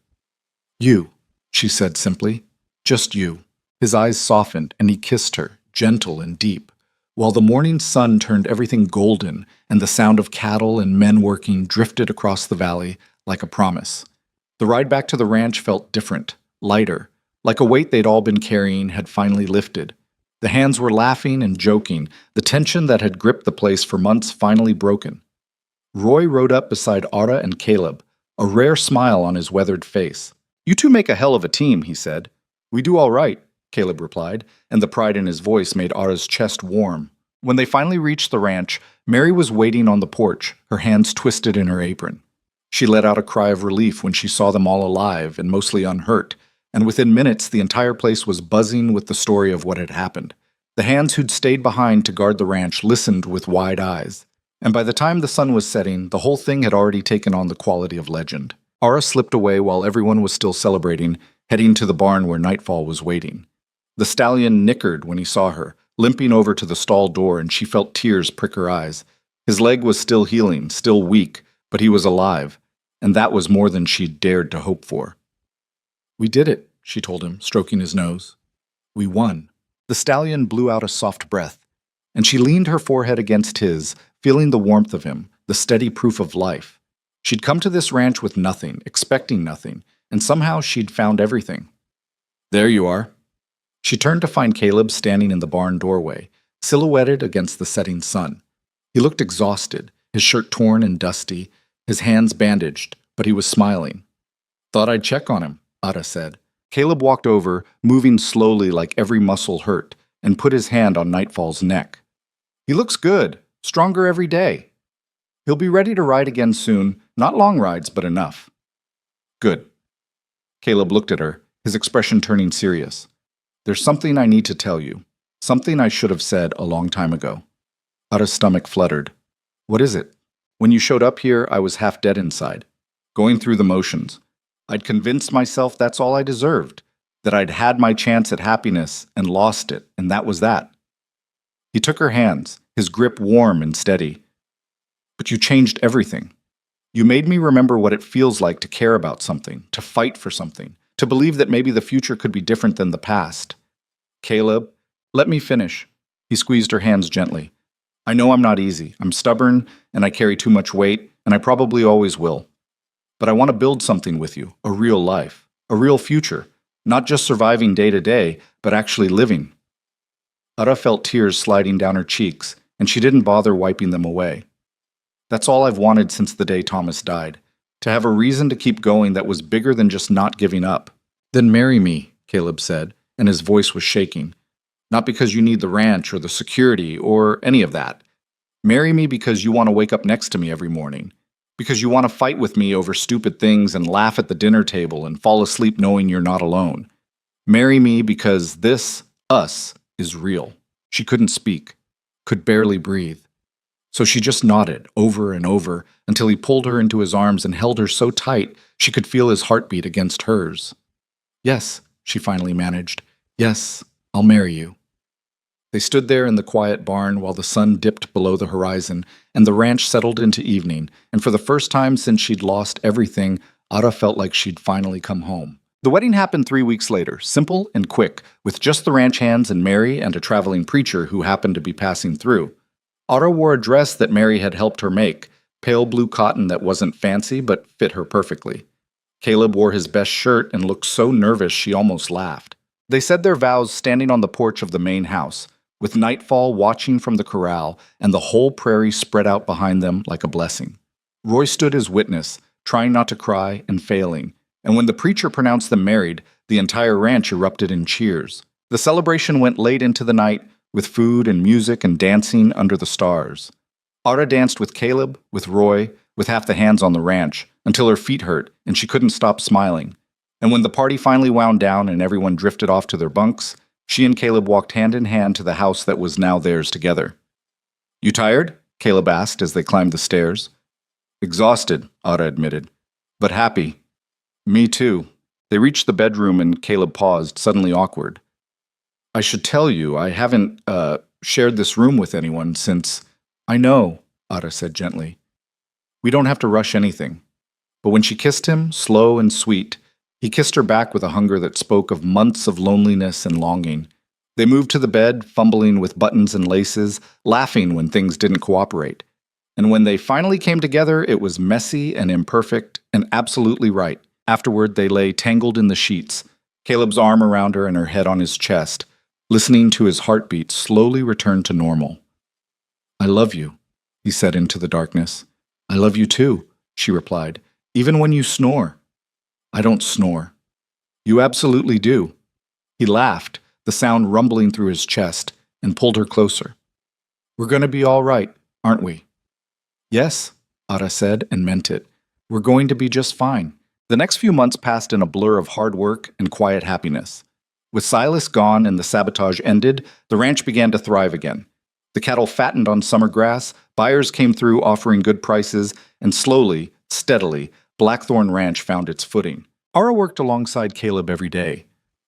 "You," she said simply. "Just you." His eyes softened, and he kissed her, gentle and deep, while the morning sun turned everything golden and the sound of cattle and men working drifted across the valley like a promise. The ride back to the ranch felt different, lighter, like a weight they'd all been carrying had finally lifted. The hands were laughing and joking, the tension that had gripped the place for months finally broken. Roy rode up beside Ara and Caleb, a rare smile on his weathered face. "You two make a hell of a team," he said. "We do all right," Caleb replied, and the pride in his voice made Ara's chest warm. When they finally reached the ranch, Mary was waiting on the porch, her hands twisted in her apron. She let out a cry of relief when she saw them all alive and mostly unhurt, and within minutes the entire place was buzzing with the story of what had happened. The hands who'd stayed behind to guard the ranch listened with wide eyes, and by the time the sun was setting, the whole thing had already taken on the quality of legend. Ara slipped away while everyone was still celebrating, heading to the barn where Nightfall was waiting. The stallion nickered when he saw her, limping over to the stall door, and she felt tears prick her eyes. His leg was still healing, still weak, but he was alive, and that was more than she'd dared to hope for. "We did it," she told him, stroking his nose. "We won." The stallion blew out a soft breath, and she leaned her forehead against his, feeling the warmth of him, the steady proof of life. She'd come to this ranch with nothing, expecting nothing, and somehow she'd found everything. "There you are." She turned to find Caleb standing in the barn doorway, silhouetted against the setting sun. He looked exhausted, his shirt torn and dusty, his hands bandaged, but he was smiling. "Thought I'd check on him," Ada said. Caleb walked over, moving slowly like every muscle hurt, and put his hand on Nightfall's neck. "He looks good, stronger every day. He'll be ready to ride again soon, not long rides, but enough." "Good." Caleb looked at her, his expression turning serious. "There's something I need to tell you, something I should have said a long time ago." Ada's stomach fluttered. "What is it?" "When you showed up here, I was half dead inside, going through the motions. I'd convinced myself that's all I deserved, that I'd had my chance at happiness and lost it, and that was that." He took her hands, his grip warm and steady. "But you changed everything. You made me remember what it feels like to care about something, to fight for something, to believe that maybe the future could be different than the past." "Caleb, let me finish." He squeezed her hands gently. "I know I'm not easy. I'm stubborn, and I carry too much weight, and I probably always will. But I want to build something with you, a real life, a real future, not just surviving day to day, but actually living." Ada felt tears sliding down her cheeks, and she didn't bother wiping them away. "That's all I've wanted since the day Thomas died, to have a reason to keep going that was bigger than just not giving up." "Then marry me," Caleb said, and his voice was shaking. "Not because you need the ranch or the security or any of that. Marry me because you want to wake up next to me every morning. Because you want to fight with me over stupid things and laugh at the dinner table and fall asleep knowing you're not alone. Marry me because this, us, is real." She couldn't speak, could barely breathe. So she just nodded over and over until he pulled her into his arms and held her so tight she could feel his heartbeat against hers. "Yes," she finally managed. "Yes, I'll marry you." They stood there in the quiet barn while the sun dipped below the horizon and the ranch settled into evening, and for the first time since she'd lost everything, Ada felt like she'd finally come home. The wedding happened 3 weeks later, simple and quick, with just the ranch hands and Mary and a traveling preacher who happened to be passing through. Ada wore a dress that Mary had helped her make, pale blue cotton that wasn't fancy but fit her perfectly. Caleb wore his best shirt and looked so nervous she almost laughed. They said their vows standing on the porch of the main house, with Nightfall watching from the corral and the whole prairie spread out behind them like a blessing. Roy stood as witness, trying not to cry and failing, and when the preacher pronounced them married, the entire ranch erupted in cheers. The celebration went late into the night, with food and music and dancing under the stars. Ada danced with Caleb, with Roy, with half the hands on the ranch, until her feet hurt and she couldn't stop smiling. And when the party finally wound down and everyone drifted off to their bunks, she and Caleb walked hand in hand to the house that was now theirs together. "You tired?" Caleb asked as they climbed the stairs. "Exhausted," Ada admitted, "but happy." "Me too." They reached the bedroom and Caleb paused, suddenly awkward. "I should tell you, I haven't, shared this room with anyone since—" "I know," Ada said gently. "We don't have to rush anything." But when she kissed him, slow and sweet, He kissed her back with a hunger that spoke of months of loneliness and longing. They moved to the bed, fumbling with buttons and laces, laughing when things didn't cooperate. And when they finally came together, it was messy and imperfect and absolutely right. Afterward, they lay tangled in the sheets, Caleb's arm around her and her head on his chest, listening to his heartbeat slowly return to normal. "I love you," he said into the darkness. "I love you too," she replied, "even when you snore." "I don't snore." "You absolutely do." He laughed, the sound rumbling through his chest, and pulled her closer. "We're going to be all right, aren't we?" "Yes," Ada said, and meant it. "We're going to be just fine." The next few months passed in a blur of hard work and quiet happiness. With Silas gone and the sabotage ended, the ranch began to thrive again. The cattle fattened on summer grass, buyers came through offering good prices, and slowly, steadily, Blackthorn Ranch found its footing. Ara worked alongside Caleb every day,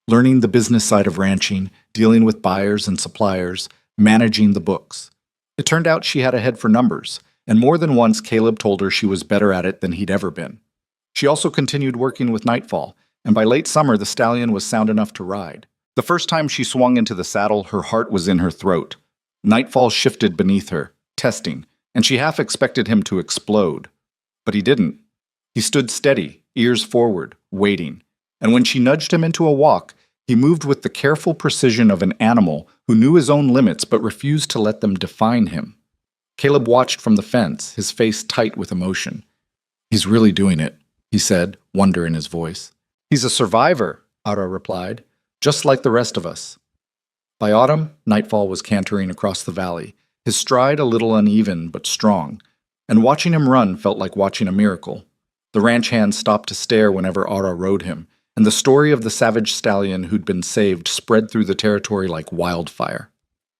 learning the business side of ranching, dealing with buyers and suppliers, managing the books. It turned out she had a head for numbers, and more than once Caleb told her she was better at it than he'd ever been. She also continued working with Nightfall, and by late summer the stallion was sound enough to ride. The first time she swung into the saddle, her heart was in her throat. Nightfall shifted beneath her, testing, and she half expected him to explode. But he didn't. He stood steady, ears forward, waiting, and when she nudged him into a walk, he moved with the careful precision of an animal who knew his own limits but refused to let them define him. Caleb watched from the fence, his face tight with emotion. "He's really doing it," he said, wonder in his voice. "He's a survivor," Ara replied, "just like the rest of us." By autumn, Nightfall was cantering across the valley, his stride a little uneven but strong, and watching him run felt like watching a miracle. The ranch hands stopped to stare whenever Ara rode him, and the story of the savage stallion who'd been saved spread through the territory like wildfire.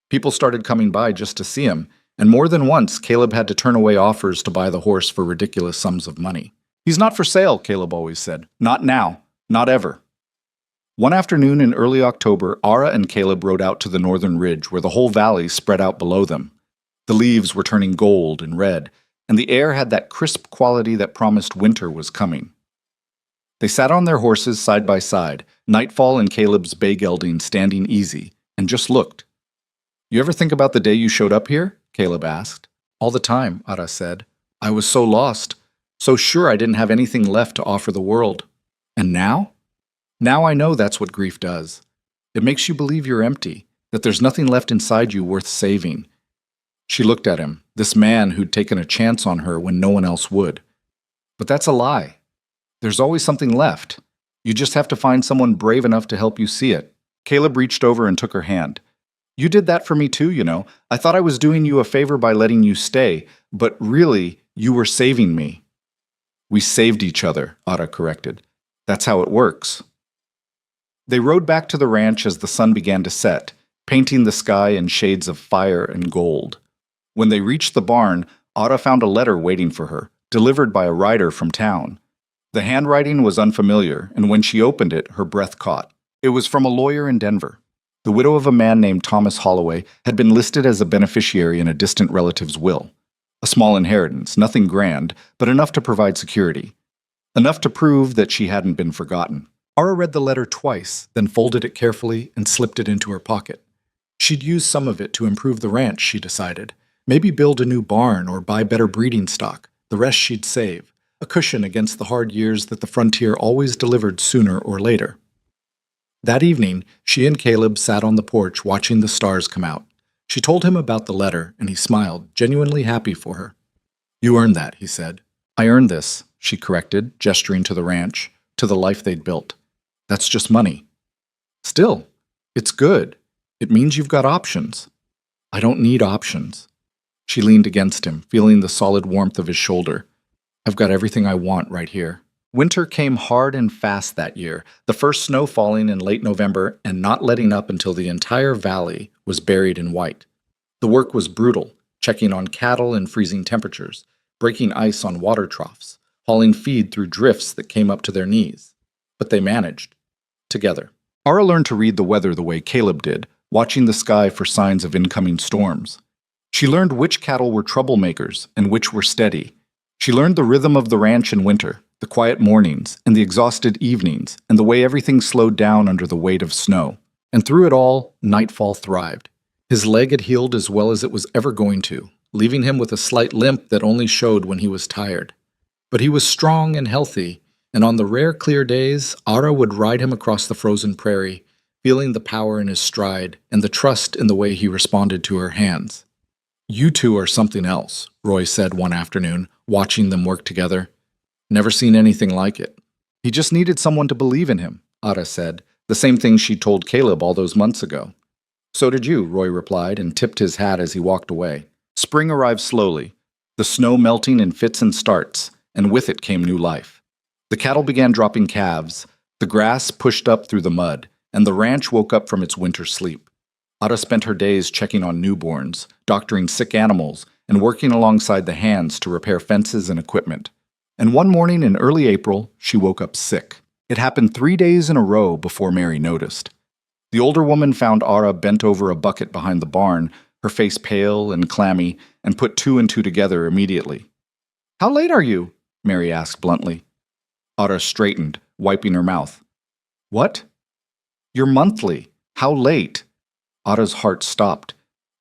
People started coming by just to see him, and more than once Caleb had to turn away offers to buy the horse for ridiculous sums of money. "He's not for sale," Caleb always said. "Not now. Not ever." One afternoon in early October, Ara and Caleb rode out to the northern ridge where the whole valley spread out below them. The leaves were turning gold and red, and the air had that crisp quality that promised winter was coming. They sat on their horses side by side, Nightfall and Caleb's bay gelding standing easy, and just looked. "You ever think about the day you showed up here?" Caleb asked. "All the time," Ara said. "I was so lost, so sure I didn't have anything left to offer the world. And now? Now I know that's what grief does. It makes you believe you're empty, that there's nothing left inside you worth saving." She looked at him, this man who'd taken a chance on her when no one else would. "But that's a lie. There's always something left. You just have to find someone brave enough to help you see it." Caleb reached over and took her hand. "You did that for me too, you know. I thought I was doing you a favor by letting you stay, but really, you were saving me." "We saved each other," Ada corrected. "That's how it works." They rode back to the ranch as the sun began to set, painting the sky in shades of fire and gold. When they reached the barn, Ada found a letter waiting for her, delivered by a rider from town. The handwriting was unfamiliar, and when she opened it, her breath caught. It was from a lawyer in Denver. The widow of a man named Thomas Holloway had been listed as a beneficiary in a distant relative's will. A small inheritance, nothing grand, but enough to provide security. Enough to prove that she hadn't been forgotten. Ara read the letter twice, then folded it carefully and slipped it into her pocket. She'd use some of it to improve the ranch, she decided. Maybe build a new barn or buy better breeding stock. The rest she'd save, a cushion against the hard years that the frontier always delivered sooner or later. That evening, she and Caleb sat on the porch watching the stars come out. She told him about the letter, and he smiled, genuinely happy for her. "You earned that," he said. "I earned this," she corrected, gesturing to the ranch, to the life they'd built. "That's just money." "Still, it's good. It means you've got options." "I don't need options." She leaned against him, feeling the solid warmth of his shoulder. "I've got everything I want right here." Winter came hard and fast that year, the first snow falling in late November and not letting up until the entire valley was buried in white. The work was brutal, checking on cattle in freezing temperatures, breaking ice on water troughs, hauling feed through drifts that came up to their knees. But they managed. Together. Ara learned to read the weather the way Caleb did, watching the sky for signs of incoming storms. She learned which cattle were troublemakers and which were steady. She learned the rhythm of the ranch in winter, the quiet mornings, and the exhausted evenings, and the way everything slowed down under the weight of snow. And through it all, Nightfall thrived. His leg had healed as well as it was ever going to, leaving him with a slight limp that only showed when he was tired. But he was strong and healthy, and on the rare clear days, Ara would ride him across the frozen prairie, feeling the power in his stride and the trust in the way he responded to her hands. "You two are something else," Roy said one afternoon, watching them work together. "Never seen anything like it." "He just needed someone to believe in him," Ada said, the same thing she told Caleb all those months ago. "So did you," Roy replied and tipped his hat as he walked away. Spring arrived slowly, the snow melting in fits and starts, and with it came new life. The cattle began dropping calves, the grass pushed up through the mud, and the ranch woke up from its winter sleep. Ada spent her days checking on newborns, doctoring sick animals, and working alongside the hands to repair fences and equipment. And one morning in early April, she woke up sick. It happened 3 days in a row before Mary noticed. The older woman found Ara bent over a bucket behind the barn, her face pale and clammy, and put 2 and 2 together immediately. "How late are you?" Mary asked bluntly. Ara straightened, wiping her mouth. "What?" "You're monthly. How late?" Ada's heart stopped.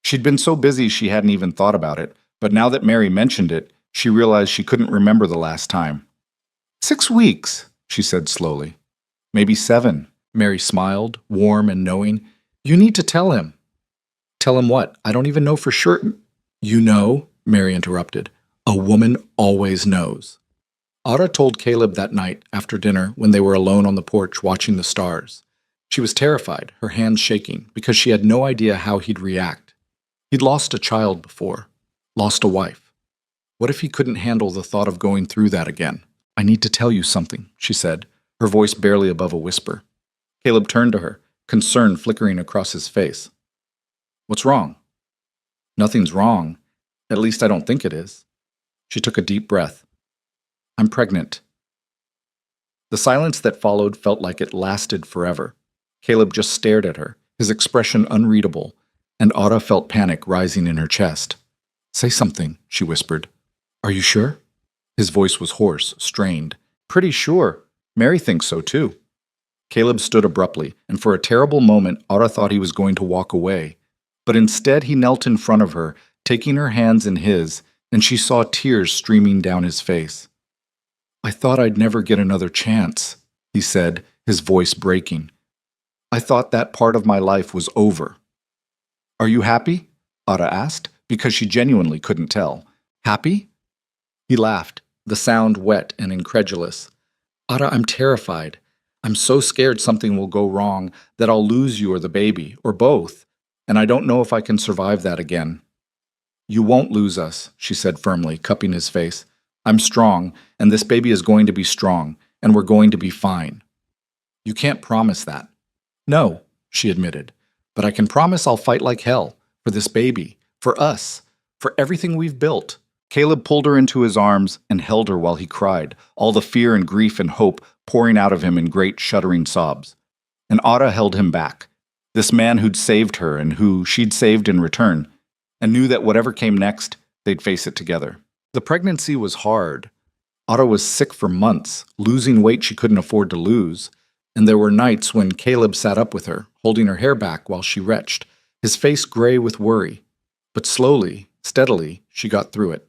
She'd been so busy she hadn't even thought about it, but now that Mary mentioned it, she realized she couldn't remember the last time. 6 weeks, she said slowly. "Maybe 7. Mary smiled, warm and knowing. "You need to tell him." "Tell him what? I don't even know for sure." "You know," Mary interrupted. "A woman always knows." Ada told Caleb that night after dinner when they were alone on the porch watching the stars. She was terrified, her hands shaking, because she had no idea how he'd react. He'd lost a child before, lost a wife. What if he couldn't handle the thought of going through that again? "I need to tell you something," she said, her voice barely above a whisper. Caleb turned to her, concern flickering across his face. "What's wrong?" "Nothing's wrong. At least I don't think it is." She took a deep breath. "I'm pregnant." The silence that followed felt like it lasted forever. Caleb just stared at her, his expression unreadable, and Ada felt panic rising in her chest. "Say something," she whispered. "Are you sure?" His voice was hoarse, strained. "Pretty sure. Mary thinks so too." Caleb stood abruptly, and for a terrible moment Ada thought he was going to walk away. But instead he knelt in front of her, taking her hands in his, and she saw tears streaming down his face. "I thought I'd never get another chance," he said, his voice breaking. "I thought that part of my life was over." "Are you happy?" Ada asked, because she genuinely couldn't tell. "Happy?" He laughed, the sound wet and incredulous. "Ada, I'm terrified. I'm so scared something will go wrong, that I'll lose you or the baby, or both, and I don't know if I can survive that again." "You won't lose us," she said firmly, cupping his face. "I'm strong, and this baby is going to be strong, and we're going to be fine." "You can't promise that." "No," she admitted, "but I can promise I'll fight like hell, for this baby, for us, for everything we've built." Caleb pulled her into his arms and held her while he cried, all the fear and grief and hope pouring out of him in great shuddering sobs. And Ada held him back, this man who'd saved her and who she'd saved in return, and knew that whatever came next, they'd face it together. The pregnancy was hard. Ada was sick for months, losing weight she couldn't afford to lose, and there were nights when Caleb sat up with her, holding her hair back while she retched, his face gray with worry. But slowly, steadily, she got through it.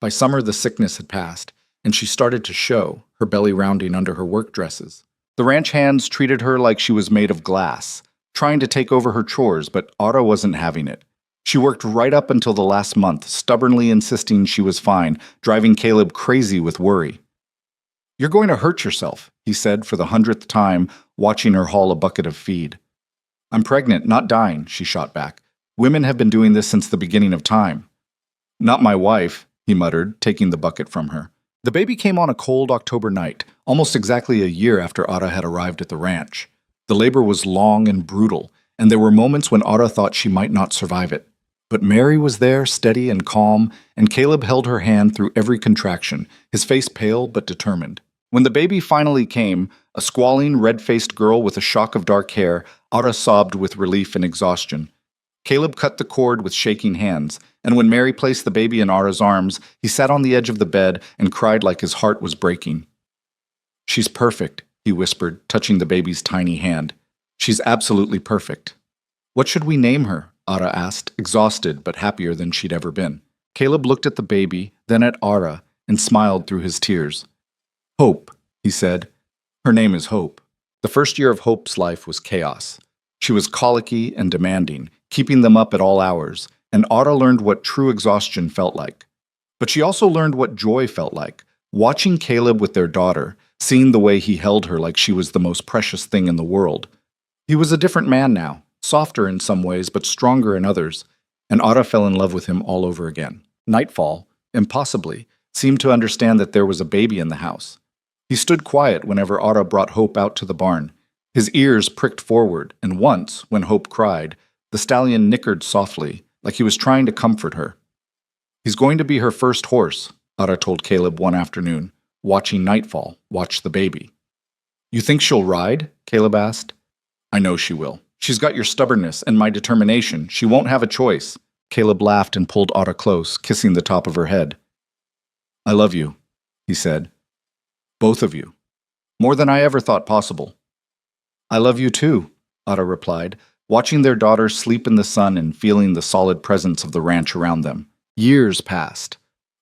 By summer, the sickness had passed, and she started to show, her belly rounding under her work dresses. The ranch hands treated her like she was made of glass, trying to take over her chores, but Ada wasn't having it. She worked right up until the last month, stubbornly insisting she was fine, driving Caleb crazy with worry. "You're going to hurt yourself," he said for the 100th time, watching her haul a bucket of feed. "I'm pregnant, not dying," she shot back. "Women have been doing this since the beginning of time." "Not my wife," he muttered, taking the bucket from her. The baby came on a cold October night, almost exactly a year after Ada had arrived at the ranch. The labor was long and brutal, and there were moments when Ada thought she might not survive it. But Mary was there, steady and calm, and Caleb held her hand through every contraction, his face pale but determined. When the baby finally came, a squalling, red-faced girl with a shock of dark hair, Ada sobbed with relief and exhaustion. Caleb cut the cord with shaking hands, and when Mary placed the baby in Ara's arms, he sat on the edge of the bed and cried like his heart was breaking. She's perfect, he whispered, touching the baby's tiny hand. She's absolutely perfect. What should we name her? Ara asked, exhausted but happier than she'd ever been. Caleb looked at the baby, then at Ara, and smiled through his tears. Hope, he said. Her name is Hope. The first year of Hope's life was chaos. She was colicky and demanding, keeping them up at all hours, and Ara learned what true exhaustion felt like. But she also learned what joy felt like, watching Caleb with their daughter, seeing the way he held her like she was the most precious thing in the world. He was a different man now, softer in some ways but stronger in others, and Ara fell in love with him all over again. Nightfall, impossibly, seemed to understand that there was a baby in the house. He stood quiet whenever Ara brought Hope out to the barn. His ears pricked forward, and once, when Hope cried, the stallion nickered softly, like he was trying to comfort her. He's going to be her first horse, Ara told Caleb one afternoon, watching Nightfall watch the baby. You think she'll ride? Caleb asked. I know she will. She's got your stubbornness and my determination. She won't have a choice. Caleb laughed and pulled Ara close, kissing the top of her head. I love you, he said. Both of you. More than I ever thought possible. I love you too, Ara replied, watching their daughter sleep in the sun and feeling the solid presence of the ranch around them. Years passed.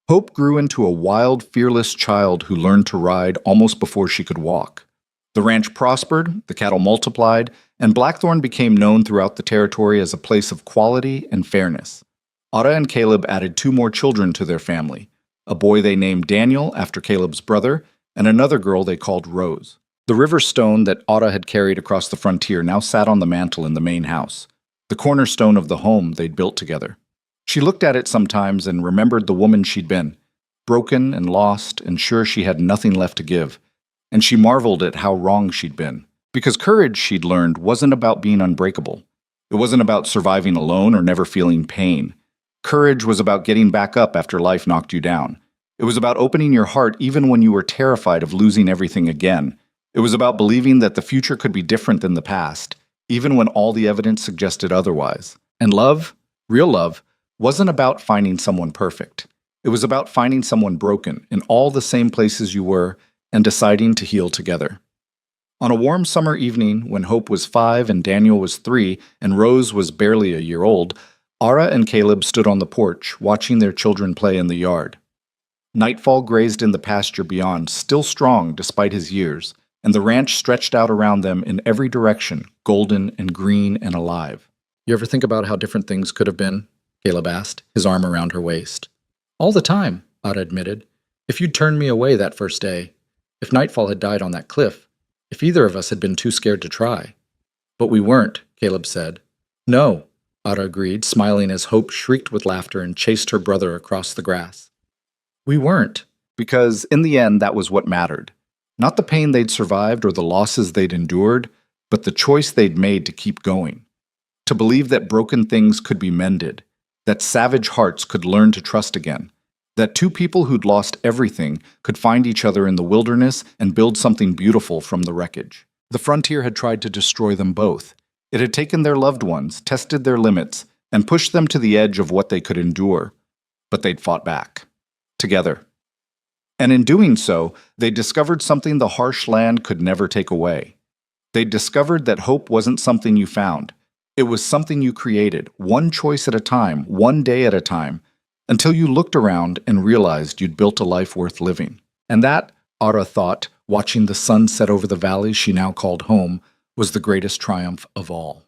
Hope grew into a wild, fearless child who learned to ride almost before she could walk. The ranch prospered, the cattle multiplied, and Blackthorn became known throughout the territory as a place of quality and fairness. Ara and Caleb added 2 more children to their family, a boy they named Daniel after Caleb's brother, and another girl they called Rose. The river stone that Ara had carried across the frontier now sat on the mantel in the main house, the cornerstone of the home they'd built together. She looked at it sometimes and remembered the woman she'd been, broken and lost and sure she had nothing left to give, and she marveled at how wrong she'd been. Because courage, she'd learned, wasn't about being unbreakable. It wasn't about surviving alone or never feeling pain. Courage was about getting back up after life knocked you down. It was about opening your heart even when you were terrified of losing everything again. It was about believing that the future could be different than the past, even when all the evidence suggested otherwise. And love, real love, wasn't about finding someone perfect. It was about finding someone broken in all the same places you were and deciding to heal together. On a warm summer evening, when Hope was 5 and Daniel was 3 and Rose was barely a year old, Ara and Caleb stood on the porch, watching their children play in the yard. Nightfall grazed in the pasture beyond, still strong despite his years, and the ranch stretched out around them in every direction, golden and green and alive. You ever think about how different things could have been? Caleb asked, his arm around her waist. All the time, Ara admitted. If you'd turned me away that first day, if Nightfall had died on that cliff, if either of us had been too scared to try. But we weren't, Caleb said. No, Ara agreed, smiling as Hope shrieked with laughter and chased her brother across the grass. We weren't, because in the end that was what mattered. Not the pain they'd survived or the losses they'd endured, but the choice they'd made to keep going. To believe that broken things could be mended, that savage hearts could learn to trust again, that 2 people who'd lost everything could find each other in the wilderness and build something beautiful from the wreckage. The frontier had tried to destroy them both. It had taken their loved ones, tested their limits, and pushed them to the edge of what they could endure. But they'd fought back. Together. And in doing so, they discovered something the harsh land could never take away. They discovered that hope wasn't something you found. It was something you created, one choice at a time, one day at a time, until you looked around and realized you'd built a life worth living. And that, Ara thought, watching the sun set over the valley she now called home, was the greatest triumph of all.